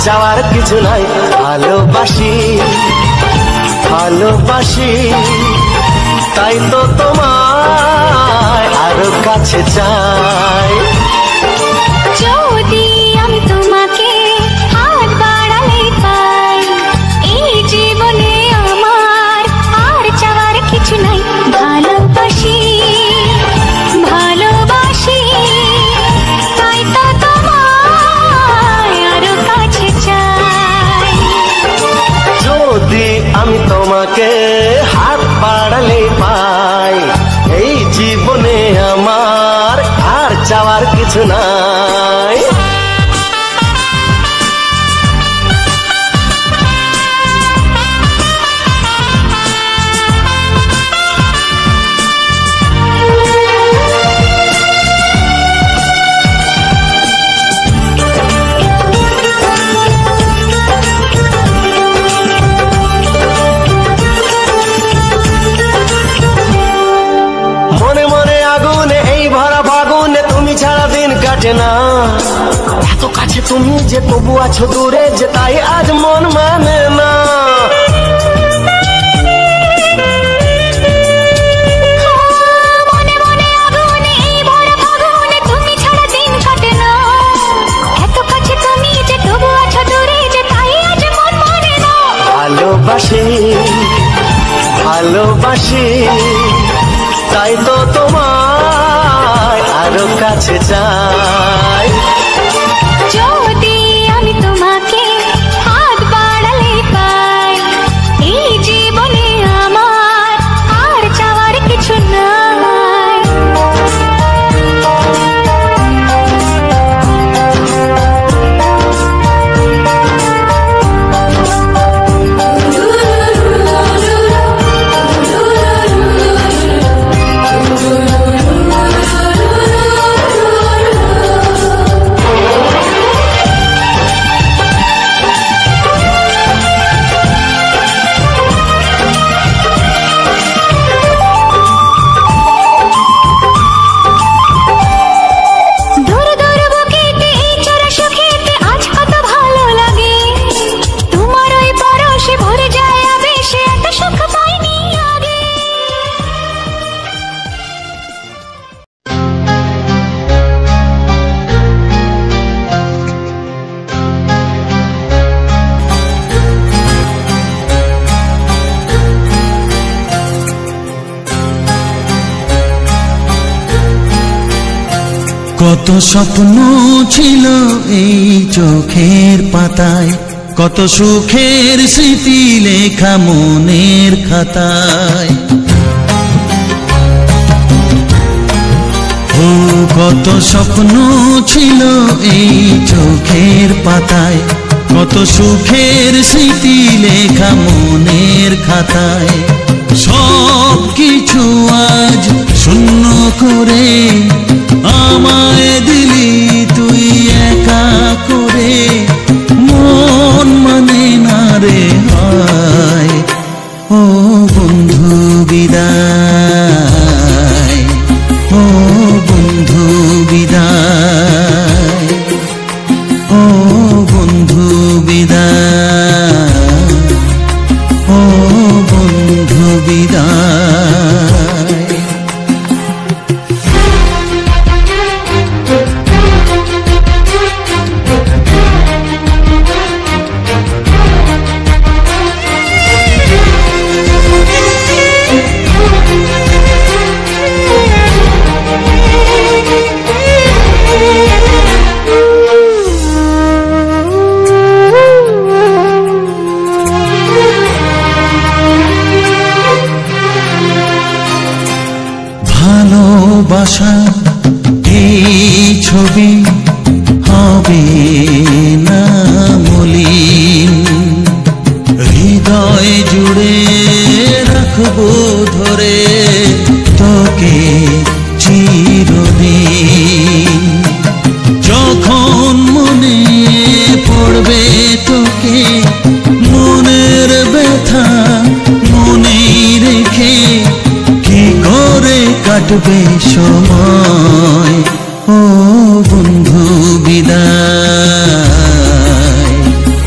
চাওয়ার কিছু নাই। ভালোবাসি ভালোবাসি তাই তো তোমায় আরো কাছে চাই। যদি আমি তোমাকে হাত বাড়ালে পাই, এই জীবনে আমার আর চাওয়ার কিছু নাই। ভালোবাসি ভালোবাসি তাই তো তোমায় আরো কাছে চাই। যদি আমি তোমাকে হাত বাড়ালে পাই, এই জীবনে আমার আর চাওয়ার কিছু নাই। মনে মনে আগুনে এই ভরা ফাগুনে তুমি ছাড়া দিন কাটে না। এত কাছে তুমি যে তবু আছো দূরে, যে তাই আজ মন মানে না। মনে মনে আগুনে এই ভরা ফাগুনে তুমি ছাড়া দিন কাটে না। এত কাছে তুমি যে তবু আছো দূরে, যে তাই আজ মন মানে না। ভালোবাসি ভালোবাসি তাই তো তোমায় আরো কাছে চাই। যদি আমি তোমাকে হাত বাড়ালে পাই, এই জীবনে আমার আর চাওয়ার কিছু নাই। দূর দূর বুকেতে এই চোরা সুখেতে আজ কত ভালো লাগে। তোমার ওই পরশে ভরে যায় আবেশে, এত সুখ পাইনি আগে। কত স্বপ্ন ছিল এই চোখের পাতায়, কত সুখের স্মৃতি লেখা মনের খাতায়। ও কত স্বপ্ন ছিল এই চোখের পাতায়, কত সুখের স্মৃতি লেখা মনের খাতায়। সব কিছু আজ শূন্য করে আমায় দিলি তুই একা করে, মন মানে না রে হায়। ও বন্ধু বিদায়, ও বন্ধু বিদায়, ও বন্ধু বিদায়, ও বন্ধু বিদায়। ভালোবাসা এই ছবি হবে না মলিন, হৃদয় জুড়ে রাখবো ধরে তোকে চিরদিন। যখন মনে পড়বে তোকে, মনের ব্যথা মনে রেখে কি করে কাটবে সময়। ও বন্ধু বিদায়, ও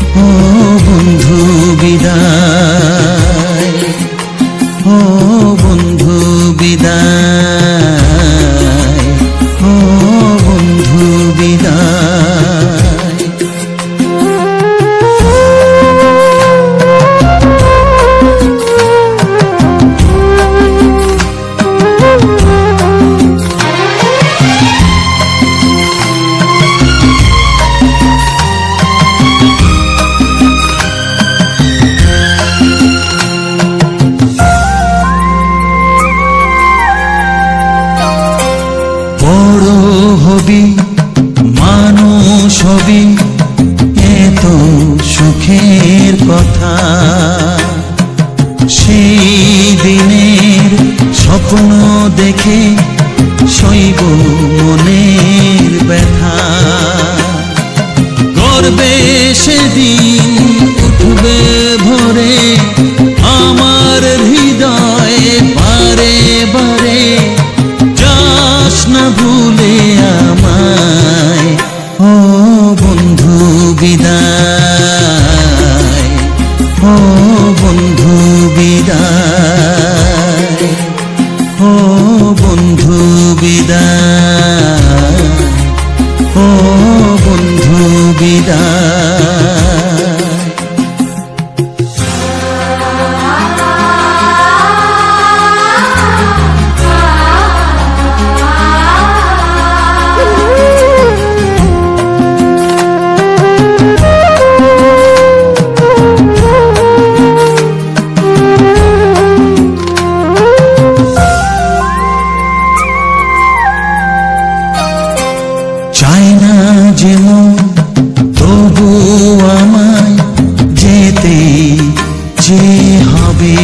হবি মানুষ হবি এত সুখের কথা সেই দিনের স্বপ্ন দেখে সইব মনের ব্যথা গর্বে সেদিন উঠবে ভরে আমার হৃদয়ে বারে বারে যাস না ভুলে আমায় ও বন্ধু বিদায় ও বন্ধু বিদায় ও বন্ধু বিদায় ও বন্ধু বিদায় চাই না যেমন তবু আমায় যেতে যে হবে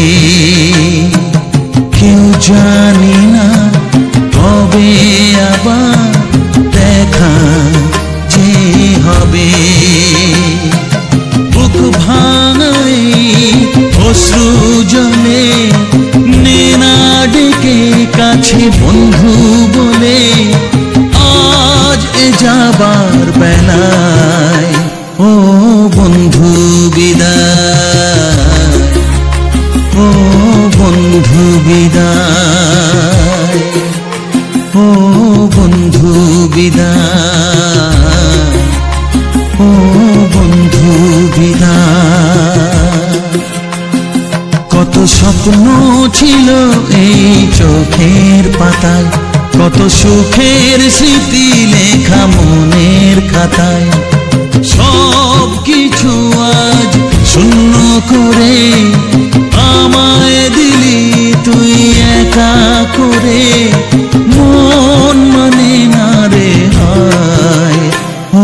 কেউ জানি না কবে আবার দেখা যে হবে বুক ভাঙাই অশ্রু জলে নেনা ডেকে কাছে বন্ধু বলে আজ এ যাবার বেলায় ও বন্ধু বিদায় ও বন্ধু বিদায় ও বন্ধু বিদায় ও বন্ধু বিদায় কত স্বপ্ন ছিল এই চোখের পাতায় কত সুখের স্মৃতি লেখা মনের খাতায় সব কিছু আজ শূন্য করে আমায় দিলি তুই একা করে মন মানে না রে হায় ও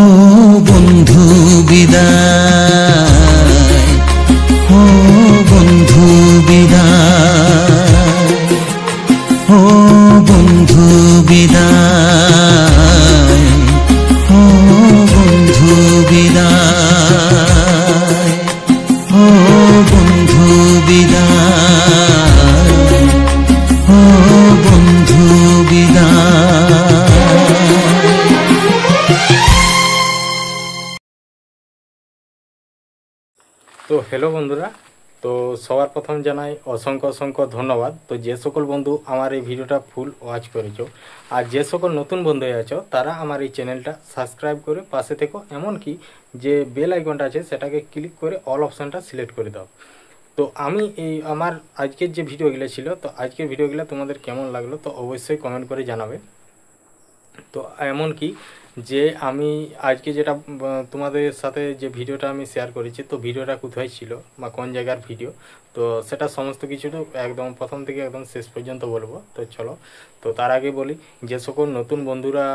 বন্ধু বিদায় ও বন্ধু বিদায় ও বন্ধু বিদায় ও বন্ধু বিদায় ও বন্ধু বিদায় ও বন্ধু বিদায়। তো হ্যালো বন্ধুরা, তো সবার প্রথম জানাই অসংখ্য অসংখ্য ধন্যবাদ। তো যে সকল বন্ধু আমার এই ভিডিওটা ফুল ওয়াচ করেছো আর যে সকল নতুন বন্ধু আছো তারা আমার এই চ্যানেলটা সাবস্ক্রাইব করে পাশে থেকো, এমনকি যে বেল আইকনটা আছে সেটাকে ক্লিক করে অল অপশানটা সিলেক্ট করে দাও। তো আমি এই আমার আজকের যে ভিডিওগুলো ছিল, তো আজকের ভিডিওগুলো তোমাদের কেমন লাগলো তো অবশ্যই কমেন্ট করে জানাবে। তো এমনকি যে আমি আজকে যেটা তোমাদের সাথে যে ভিডিওটা আমি শেয়ার করেছি, তো ভিডিওটা কোথায় ছিল বা কোন জায়গার ভিডিও, তো সেটা সমস্ত কিছু একদম প্রথম থেকে একদম শেষ পর্যন্ত বলবো। তো চলো, তো তার আগে বলি যে সকল নতুন বন্ধুরা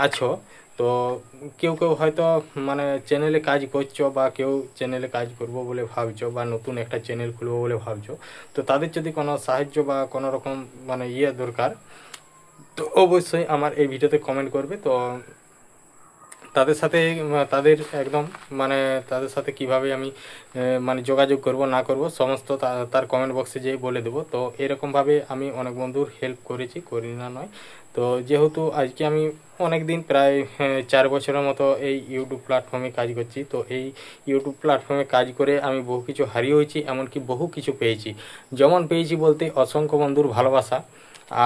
আছো, তো কেউ কেউ হয়তো মানে চ্যানেলে কাজ করছো বা কেউ চ্যানেলে কাজ করবো বলে ভাবছো বা নতুন একটা চ্যানেল খুলবো বলে ভাবছো, তো তাদের যদি কোনো সাহায্য বা কোনো রকম মানে দরকার, তো অবশ্যই আমার এই ভিডিওতে কমেন্ট করবে। তো তাদের সাথে তাদের একদম মানে তাদের সাথে কিভাবে আমি মানে যোগাযোগ করব না করব সমস্ত তার কমেন্ট বক্সে যেয়ে বলে দেবো। তো এরকমভাবে আমি অনেক বন্ধুর হেল্প করেছি, করি না নয়। তো যেহেতু আজকে আমি অনেক দিন প্রায় 4 বছরের মতো এই ইউটিউব প্ল্যাটফর্মে কাজ করছি, তো এই ইউটিউব প্ল্যাটফর্মে কাজ করে আমি বহু কিছু হারিয়ে হয়েছি, এমনকি বহু কিছু পেয়েছি। যেমন পেয়েছি বলতে অসংখ্য বন্ধুর ভালোবাসা,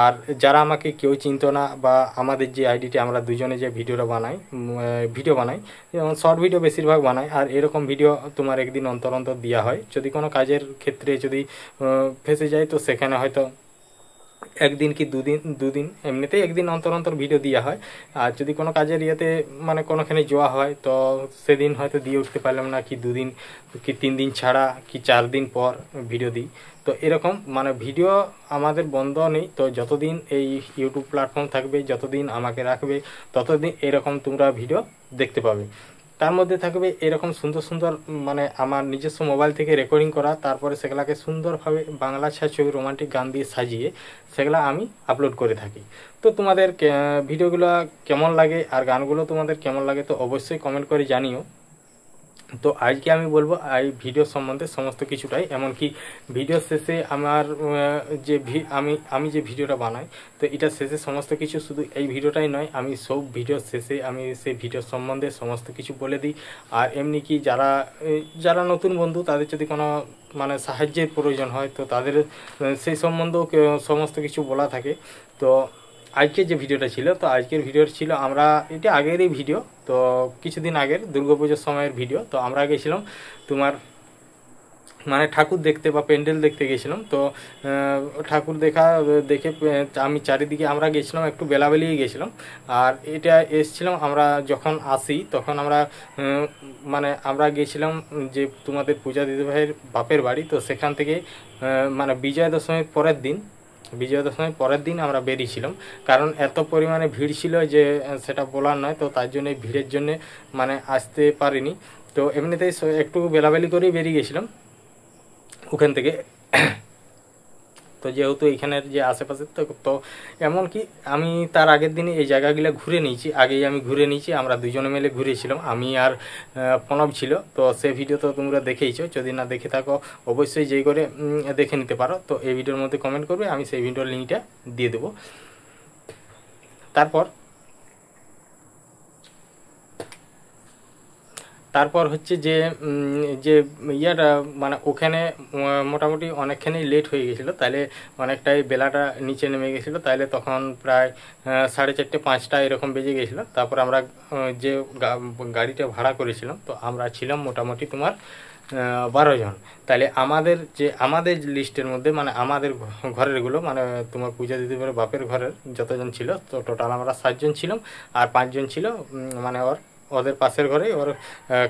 আর যারা আমাকে কেউ চিনতো না বা আমাদের যে আইডিটি আমরা দুজনে যে ভিডিও বানাই যেমন শর্ট ভিডিও বেশিরভাগ বানাই, আর এরকম ভিডিও তোমার একদিন অন্তর অন্তর দেওয়া হয়। যদি কোনো কাজের ক্ষেত্রে যদি ফেসে যায় তো সেখানে হয়তো একদিন কি দুদিন এমনিতেই একদিন অন্তর অন্তর ভিডিও দেওয়া হয়। আর যদি কোনো কাজের ইয়েতে মানে কোনোখানে যাওয়া হয় তো সেদিন হয়তো দিয়ে উঠতে পারলাম না, কি 2 দিন কি 3 দিন ছাড়া কি 4 দিন পর ভিডিও দিই। তো এরকম মানে ভিডিও আমাদের বন্ধ নেই। তো যতদিন এই ইউটিউব প্ল্যাটফর্ম থাকবে, যতদিন আমাকে রাখবে, ততদিন এরকম তোমরা ভিডিও দেখতে পাবে। তার মধ্যে থাকবে এরকম সুন্দর সুন্দর মানে আমার নিজস্ব মোবাইল থেকে রেকর্ডিং করা, তারপরে সেগুলাকে সুন্দরভাবে বাংলা ছায়াছবি রোমান্টিক গান দিয়ে সাজিয়ে সেগুলা আমি আপলোড করে থাকি। তো তোমাদের ভিডিওগুলো কেমন লাগে আর গানগুলো তোমাদের কেমন লাগে তো অবশ্যই কমেন্ট করে জানিও। তো আজকে আমি বলবো এই ভিডিও সম্বন্ধে সমস্ত কিছুটাই, এমনকি ভিডিও শেষে আমার যে আমি যে ভিডিওটা বানাই তো এটা শেষে সমস্ত কিছু, শুধু এই ভিডিওটাই নয়, আমি সব ভিডিও শেষে আমি সেই ভিডিও সম্বন্ধে সমস্ত কিছু বলে দিই। আর এমনি কি যারা নতুন বন্ধু তাদের যদি কোনো মানে সাহায্যের প্রয়োজন হয় তো তাদের সেই সম্বন্ধেও সমস্ত কিছু বলা থাকে। তো আজকের যে ভিডিওটা ছিল, তো আজকের ভিডিওটা ছিল আমরা এটা আগেরই ভিডিও, তো কিছুদিন আগের দুর্গাপুজোর সময়ের ভিডিও। তো আমরা গেছিলাম তোমার মানে ঠাকুর দেখতে বা প্যান্ডেল দেখতে গেছিলাম। তো ঠাকুর দেখে আমি চারিদিকে আমরা গেছিলাম একটু বেলাবেলিয়ে গেছিলাম। আর এটা এসছিলাম আমরা যখন আসি তখন আমরা মানে আমরা গেছিলাম যে তোমাদের পূজা দিদিভাইয়ের বাপের বাড়ি। তো সেখান থেকে মানে বিজয়া দশমীর পরের দিন আমরা বেরিয়েছিলাম, কারণ এত পরিমাণে ভিড় ছিল যে সেটা বলার নয়। তো তার জন্য ভিড়ের জন্য মানে আসতে পারিনি। তো এমনিতেই একটু বেলাবেলি করেই বেরিয়ে গেছিলাম ওখান থেকে। তো যেহেতু এইখানের যে আশেপাশে তো এমনকি আমি তার আগের দিনে এই জায়গাগুলো আগেই আমি ঘুরে নিয়েছি। আমরা দুজনে মিলে ঘুরেছিলাম, আমি আর প্রণব ছিল। তো সেই ভিডিও তো তোমরা দেখেইছো, যদি না দেখে থাকো অবশ্যই যেই করে দেখে নিতে পারো। তো এই ভিডিওর মধ্যে কমেন্ট করবে, আমি সেই ভিডিওর লিঙ্কটা দিয়ে দেবো। তারপর হচ্ছে যে ইয়েটা মানে ওখানে মোটামুটি অনেকখানি লেট হয়ে গেছিলো, তাহলে অনেকটাই বেলাটা নিচে নেমে গেছিলো। তাহলে তখন প্রায় 4:30 5টা এরকম বেজে গেছিলো। তারপর আমরা যে গাড়িটা ভাড়া করেছিলাম তো আমরা ছিলাম মোটামুটি তোমার 12 জন। তাহলে আমাদের লিস্টের মধ্যে মানে আমাদের ঘরেরগুলো মানে তোমার পূজা দিদিভাইয়ের বাপের ঘরের যতজন ছিল তো টোটাল আমরা 7 জন ছিলাম। আর 5 জন ছিল মানে ওদের পাশের ঘরে ওর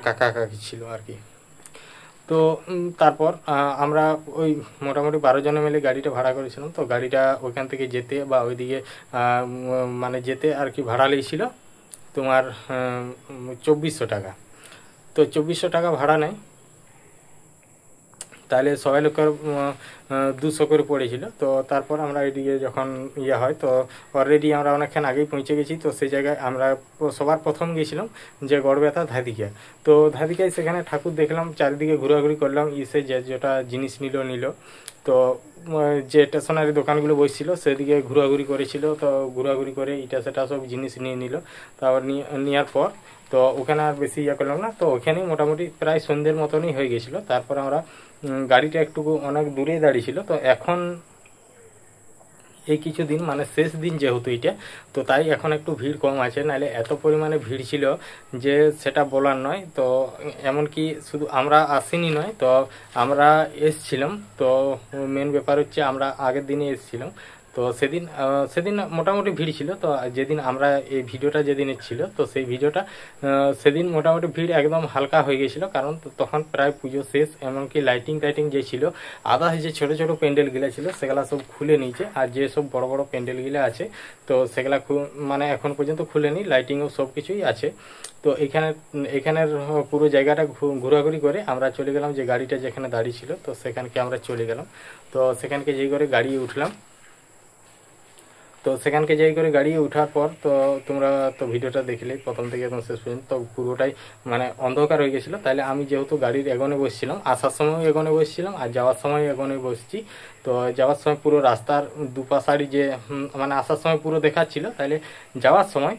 কাকা কাকি ছিল আর কি। তো তারপর আমরা ওই মোটামুটি 12 জনে মিলে গাড়িটা ভাড়া করেছিলাম। তো গাড়িটা ওইখান থেকে যেতে বা ওইদিকে মানে যেতে আর কি ভাড়া লেগেছিল তোমার 2400 টাকা। তো 2400 টাকা ভাড়া নেয়, তাহলে সবাই লোকের 200 করে পড়েছিল। তো তারপর আমরা এদিকে যখন হয় তো অলরেডি আমরা অনেকক্ষণ আগেই পৌঁছে গেছি। তো সেই জায়গায় আমরা সবার প্রথম গেছিলাম যে গড়বেতা ধাদিকা। তো ধাদিকায় সেখানে ঠাকুর দেখলাম, চারিদিকে ঘোরাঘুরি করলাম, যেটা জিনিস নিল। তো যে স্টেশনারি দোকানগুলো বসছিল সেদিকে ঘোরাঘুরি করেছিল। তো ঘোরাঘুরি করে এটা সেটা সব জিনিস নিয়ে নিল। তারপর নেওয়ার পর তো ওখানে আর বেশি করলাম না। তো ওখানেই মোটামুটি প্রায় সন্ধ্যের মতনই হয়ে গেছিলো। তারপর আমরা গাড়িটা একটু অনেক দূরেই দাঁড়িয়েছিল। তো এখন এই কিছুদিন মানে শেষ দিন যেহেতু এটা, তো তাই এখন একটু ভিড় কম আছে, নাহলে এত পরিমাণে ভিড় ছিল যে সেটা বলার নয়। তো এমনকি শুধু আমরা আসিনি নয়, তো আমরা এসছিলাম। তো মেন ব্যাপার হচ্ছে আমরা আগের দিনে এসছিলাম। তো সেদিন মোটামুটি ভিড় ছিল। তো যেদিন আমরা এই ভিডিওটা যেদিনের ছিল তো সেই ভিডিওটা সেদিন মোটামুটি ভিড় একদম হালকা হয়ে গেছিলো, কারণ তখন প্রায় পুজো শেষ। এমনকি লাইটিং যে ছিল আদার্স যে ছোটো ছোটো প্যান্ডেলগুলো ছিল সেগুলা সব খুলে নিয়েছে। আর যে সব বড় বড় প্যান্ডেলগুলো আছে তো সেগুলা মানে এখন পর্যন্ত খুলেনি, লাইটিংও সব কিছুই আছে। তো এখানের পুরো জায়গাটা ঘোরাঘুরি করে আমরা চলে গেলাম যে গাড়িটা যেখানে দাঁড়িয়ে ছিল। তো সেখানকে আমরা চলে গেলাম। তো সেখানকে যেই করে গাড়ি উঠলাম। তো সেখানকে যাই করে গাড়ি ওঠার পর তো তোমরা তো ভিডিওটা দেখলে প্রথম থেকে একদম শেষ পর্যন্ত, তো পুরোটাই মানে অন্ধকার হয়ে গেছিলো। তাহলে আমি যেহেতু গাড়ির এগোনে বসছিলাম, আসার সময় এগোনে বসছিলাম আর যাওয়ার সময় এগোনে বসছি। তো যাওয়ার সময় পুরো রাস্তার দুপাশারই যে মানে আসার সময় পুরো দেখাচ্ছিল, তাহলে যাওয়ার সময়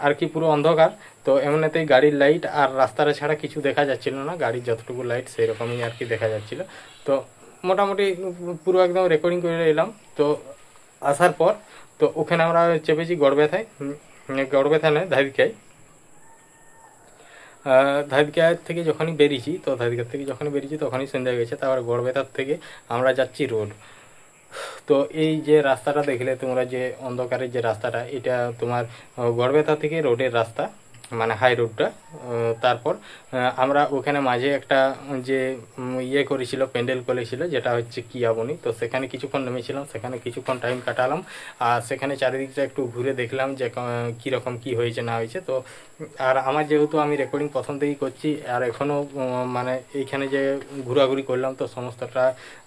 আর কি পুরো অন্ধকার। তো এমনিতেই গাড়ির লাইট আর রাস্তাটা ছাড়া কিছু দেখা যাচ্ছিল না, গাড়ির যতটুকু লাইট সেই রকমই আর কি দেখা যাচ্ছিল। তো মোটামুটি পুরো একদম রেকর্ডিং করে এলাম। তো আসার পর তো ওখানে আমরা চেপেছি গড়বেথায় নয় ধাদিকা থেকে যখনই বেরিয়েছি, তো ধাদিকা থেকে যখনই বেরিয়েছি তখনই সন্ধ্যা হয়ে গেছে। তারপর গড়বেতার থেকে আমরা যাচ্ছি রোড। তো এই যে রাস্তাটা দেখলে তোমরা, যে অন্ধকারের যে রাস্তাটা, এটা তোমার গড়বেতা থেকে রোডের রাস্তা, মানে হাই রোডটা। তারপর আমরা ওখানে মাঝে একটা যে ইয়ে করেছিল, প্যান্ডেল করেছিল, যেটা হচ্ছে কিয়াবনি। তো সেখানে কিছুক্ষণ নেমেছিলাম, সেখানে কিছুক্ষণ টাইম কাটালাম, আর সেখানে চারিদিকটা একটু ঘুরে দেখলাম যে কীরকম কী হয়েছে না হয়েছে। তো আর আমার যেহেতু আমি রেকর্ডিং প্রথম থেকেই করছি, আর এখনও মানে এইখানে যে ঘোরাঘুরি করলাম, তো সমস্তটা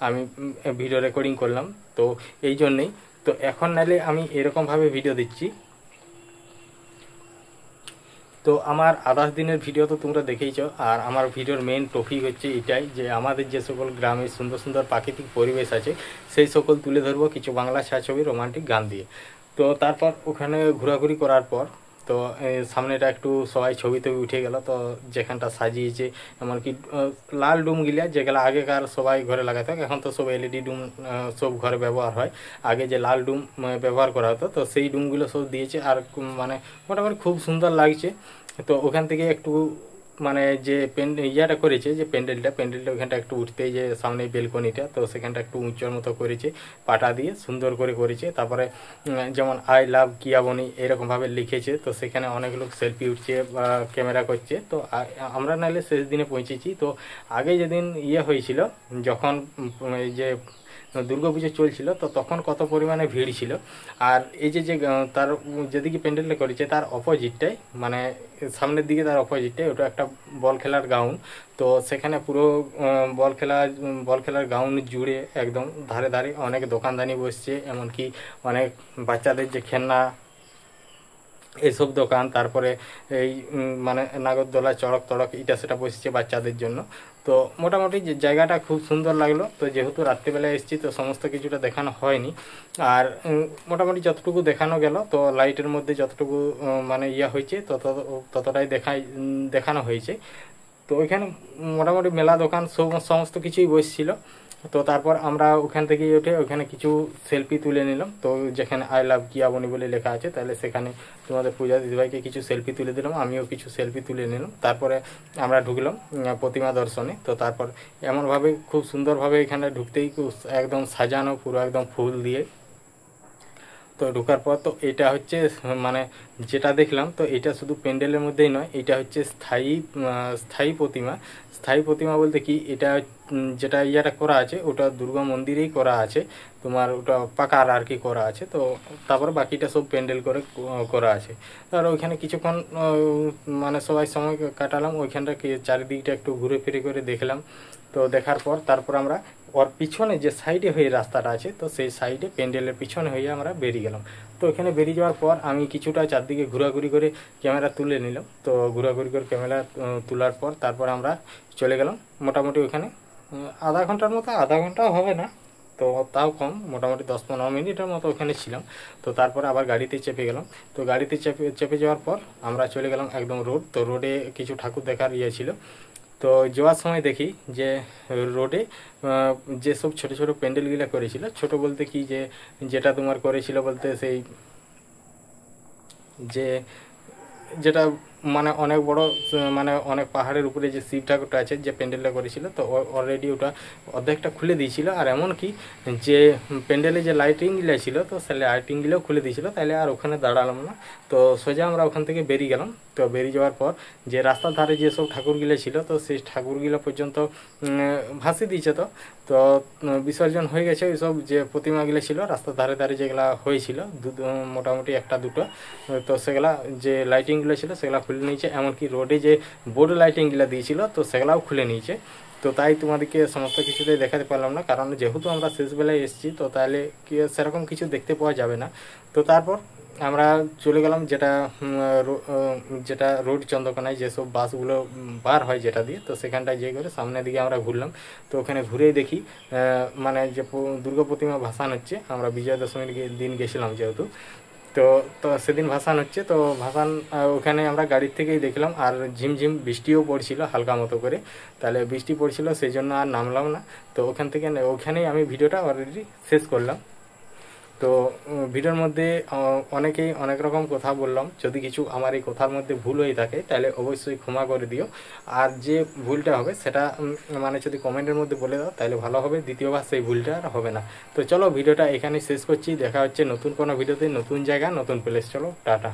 আমি ভিডিও রেকর্ডিং করলাম, তো এই জন্যেই। তো এখন নাহলে আমি এরকমভাবে ভিডিও দিচ্ছি। তো আমার আদার্স দিনের ভিডিও তো তোমরা দেখেইছো, আর আমার ভিডিওর মেইন টপিক হচ্ছে এটাই, যে আমাদের যে সকল গ্রামে সুন্দর সুন্দর প্রাকৃতিক পরিবেশ আছে সেই সকল তুলে ধরবো কিছু বাংলা ছায়াছবি রোমান্টিক গান দিয়ে। তো তারপর ওখানে ঘোরাঘুরি করার পর তো সামনেটা একটু সবাই ছবিতে উঠে গেল। তো যেখানটা সাজিয়েছে এমনকি লাল ডুমগুলা, যেগুলো আগেকার সবাই ঘরে লাগাতো, এখন তো সব এলইডি ডুম সব ঘরে ব্যবহার হয়। আগে যে লাল ডুম ব্যবহার করা হতো, তো সেই ডুমগুলো সব দিয়েছে, আর মানে মোটামুটি খুব সুন্দর লাগছে। তো ওখান থেকে একটু মানে যে ইয়াটা করেছে, যে প্যান্ডেলটা ওখানটা একটু উঠতেই, যে সামনে বেলকনিটা, তো সেখানটা একটু উঁচুর মতো করেছে, পাটা দিয়ে সুন্দর করে করেছে। তারপরে যেমন আই লাভ কিয়াবনি এরকমভাবে লিখেছে, তো সেখানে অনেক লোক সেলফি উঠছে বা ক্যামেরা করছে। তো আমরা নাহলে শেষ দিনে পৌঁছেছি। তো আগে যেদিন ইয়ে হয়েছিল, যখন এই যে দুর্গাপুজো চলছিল, তো তখন কত পরিমাণে ভিড় ছিল। আর এই যে তার যেদিকে প্যান্ডেলটা করেছে তার অপোজিটটাই, মানে সামনের দিকে তার অপোজিটটাই, ওটা একটা বল খেলার গ্রাউন্ড। তো সেখানে পুরো বল খেলার গ্রাউন্ড জুড়ে একদম ধারে ধারে অনেক দোকানদানি বসছে, এমনকি অনেক বাচ্চাদের যে খেলনা এইসব দোকান, তারপরে এই মানে নাগরদোলা, চড়ক তড়ক, এটা সেটা বসেছে বাচ্চাদের জন্য। তো মোটামুটি যে জায়গাটা খুব সুন্দর লাগলো। তো যেহেতু রাত্রিবেলায় এসেছি, তো সমস্ত কিছুটা দেখানো হয়নি, আর মোটামুটি যতটুকু দেখানো গেল, তো লাইটের মধ্যে যতটুকু মানে ইয়া হয়েছে ততটাই দেখানো হয়েছে। তো ওইখানে মোটামুটি মেলা দোকান সমস্ত কিছুই বসছিল। তো তারপর আমরা ওখান থেকে উঠে ওখানে কিছু সেলফি তুলে নিলাম। তো যেখানে আই লাভ কিয়াবনি বলে লেখা আছে, তাহলে সেখানে তোমাদের পূজা দিদিভাইকে কিছু সেলফি তুলে দিলাম, আমিও কিছু সেলফি তুলে নিলাম। তারপরে আমরা ঢুকলাম প্রতিমা দর্শনে। তো তারপর এমনভাবে খুব সুন্দরভাবে এখানে ঢুকতেই একদম সাজানো, পুরো একদম ফুল দিয়ে। তো ঢোকার পর তো এটা হচ্ছে মানে যেটা দেখলাম, তো এটা শুধু প্যান্ডেলের মধ্যেই নয়, এটা হচ্ছে স্থায়ী প্রতিমা বলতে কি, এটা যেটা ইয়াটা করা আছে ওটা দুর্গা মন্দিরেই করা আছে, তোমার ওটা পাকার আর কি করা আছে। তো তারপর বাকিটা সব প্যান্ডেল করে করা আছে। তার ওইখানে কিছুক্ষণ মানে সবাই সময় কাটালাম, ওইখানটা চারিদিকটা একটু ঘুরে ফিরে করে দেখলাম। তো দেখার পর তারপর আমরা ওর পিছনে যে সাইডে হয়ে রাস্তাটা আছে, তো সেই সাইডে প্যান্ডেলের পিছনে হয়ে আমরা বেরিয়ে গেলাম। তো ওখানে বেরিয়ে যাওয়ার পর আমি কিছুটা চারদিকে ঘোরাঘুরি করে ক্যামেরা তুলে নিলাম। তো ঘোরাঘুরি করে ক্যামেরা তোলার পর তারপর আমরা চলে গেলাম মোটামুটি ওখানে আধা ঘন্টার মতো, আধা ঘন্টাও হবে না, তো তাও কম, মোটামুটি 10-15 মিনিটের মতো ওখানে ছিলাম। তো তারপরে আবার গাড়িতে চেপে গেলাম। তো গাড়িতে চেপে যাওয়ার পর আমরা চলে গেলাম একদম রোড। তো রোডে কিছু ঠাকুর দেখার ইয়ে ছিল। তো যাওয়ার সময় দেখি যে রোডে যেসব ছোট ছোট প্যান্ডেলগুলো করেছিল, ছোট বলতে কি, যেটা তোমার করেছিল বলতে সেই যেটা মানে অনেক বড়, মানে অনেক পাহাড়ের উপরে যে শিব ঠাকুরটা আছে, যে প্যান্ডেলটা করেছিল, তো অলরেডি ওটা অর্ধেকটা খুলে দিয়েছিল। আর এমনকি যে প্যান্ডেলে যে লাইটিংগুলো ছিল, তো সেই লাইটিংগুলোও খুলে দিয়েছিল, তাহলে আর ওখানে দাঁড়ালাম না। তো সোজা আমরা ওখান থেকে বেরিয়ে গেলাম। তো বেরিয়ে যাওয়ার পর যে রাস্তার ধারে যেসব ঠাকুরগুলো ছিল, তো সেই ঠাকুরগুলো পর্যন্ত ভাসিয়ে দিয়েছে। তো বিসর্জন হয়ে গেছে ওইসব যে প্রতিমাগুলো ছিল রাস্তার ধারে ধারে, যেগুলা হয়েছিল মোটামুটি একটা দুটো, তো সেগুলা যে লাইটিংগুলো ছিল সেগুলা খুলে নিয়েছে। এমনকি রোডে যে বোর্ড লাইটিংগুলো দিয়েছিল, তো সেগুলাও খুলে নিয়েছে। তো তাই তোমাদেরকে সমস্ত কিছুতেই দেখাতে পারলাম না, কারণ যেহেতু আমরা শেষবেলায় এসেছি, তো তাহলে সেরকম কিছু দেখতে পাওয়া যাবে না। তো তারপর আমরা চলে গেলাম যেটা রোড চন্দ্রকোনায় যেসব বাসগুলো বার হয় যেটা দিয়ে, তো সেখানটায় যেয়ে করে সামনের দিকে আমরা ঘুরলাম। তো ওখানে ঘুরেই দেখি মানে যে দুর্গা প্রতিমা ভাসান হচ্ছে। আমরা বিজয়া দশমীর দিন গেছিলাম যেহেতু, তো সেদিন ভাসান হচ্ছে। তো ভাসান ওখানে আমরা গাড়ির থেকেই দেখলাম, আর ঝিমঝিম বৃষ্টিও পড়ছিল হালকা মতো করে, তাহলে বৃষ্টি পড়ছিল সেই জন্য আর নামলাম না। তো ওখানেই আমি ভিডিওটা অলরেডি শেষ করলাম। তো ভিডিওর মধ্যে অনেকেই অনেক রকম কথা বললাম, যদি কিছু আমার এই কথার মধ্যে ভুল হয়ে থাকে তাহলে অবশ্যই ক্ষমা করে দিও। আর যে ভুলটা হবে সেটা মানে যদি কমেন্টের মধ্যে বলে দাও তাহলে ভালো হবে, দ্বিতীয়বার সেই ভুলটা আর হবে না। তো চলো ভিডিওটা এখানে শেষ করছি, দেখা হচ্ছে নতুন কোনো ভিডিওতে, নতুন জায়গা, নতুন প্লেস। চলো টাটা।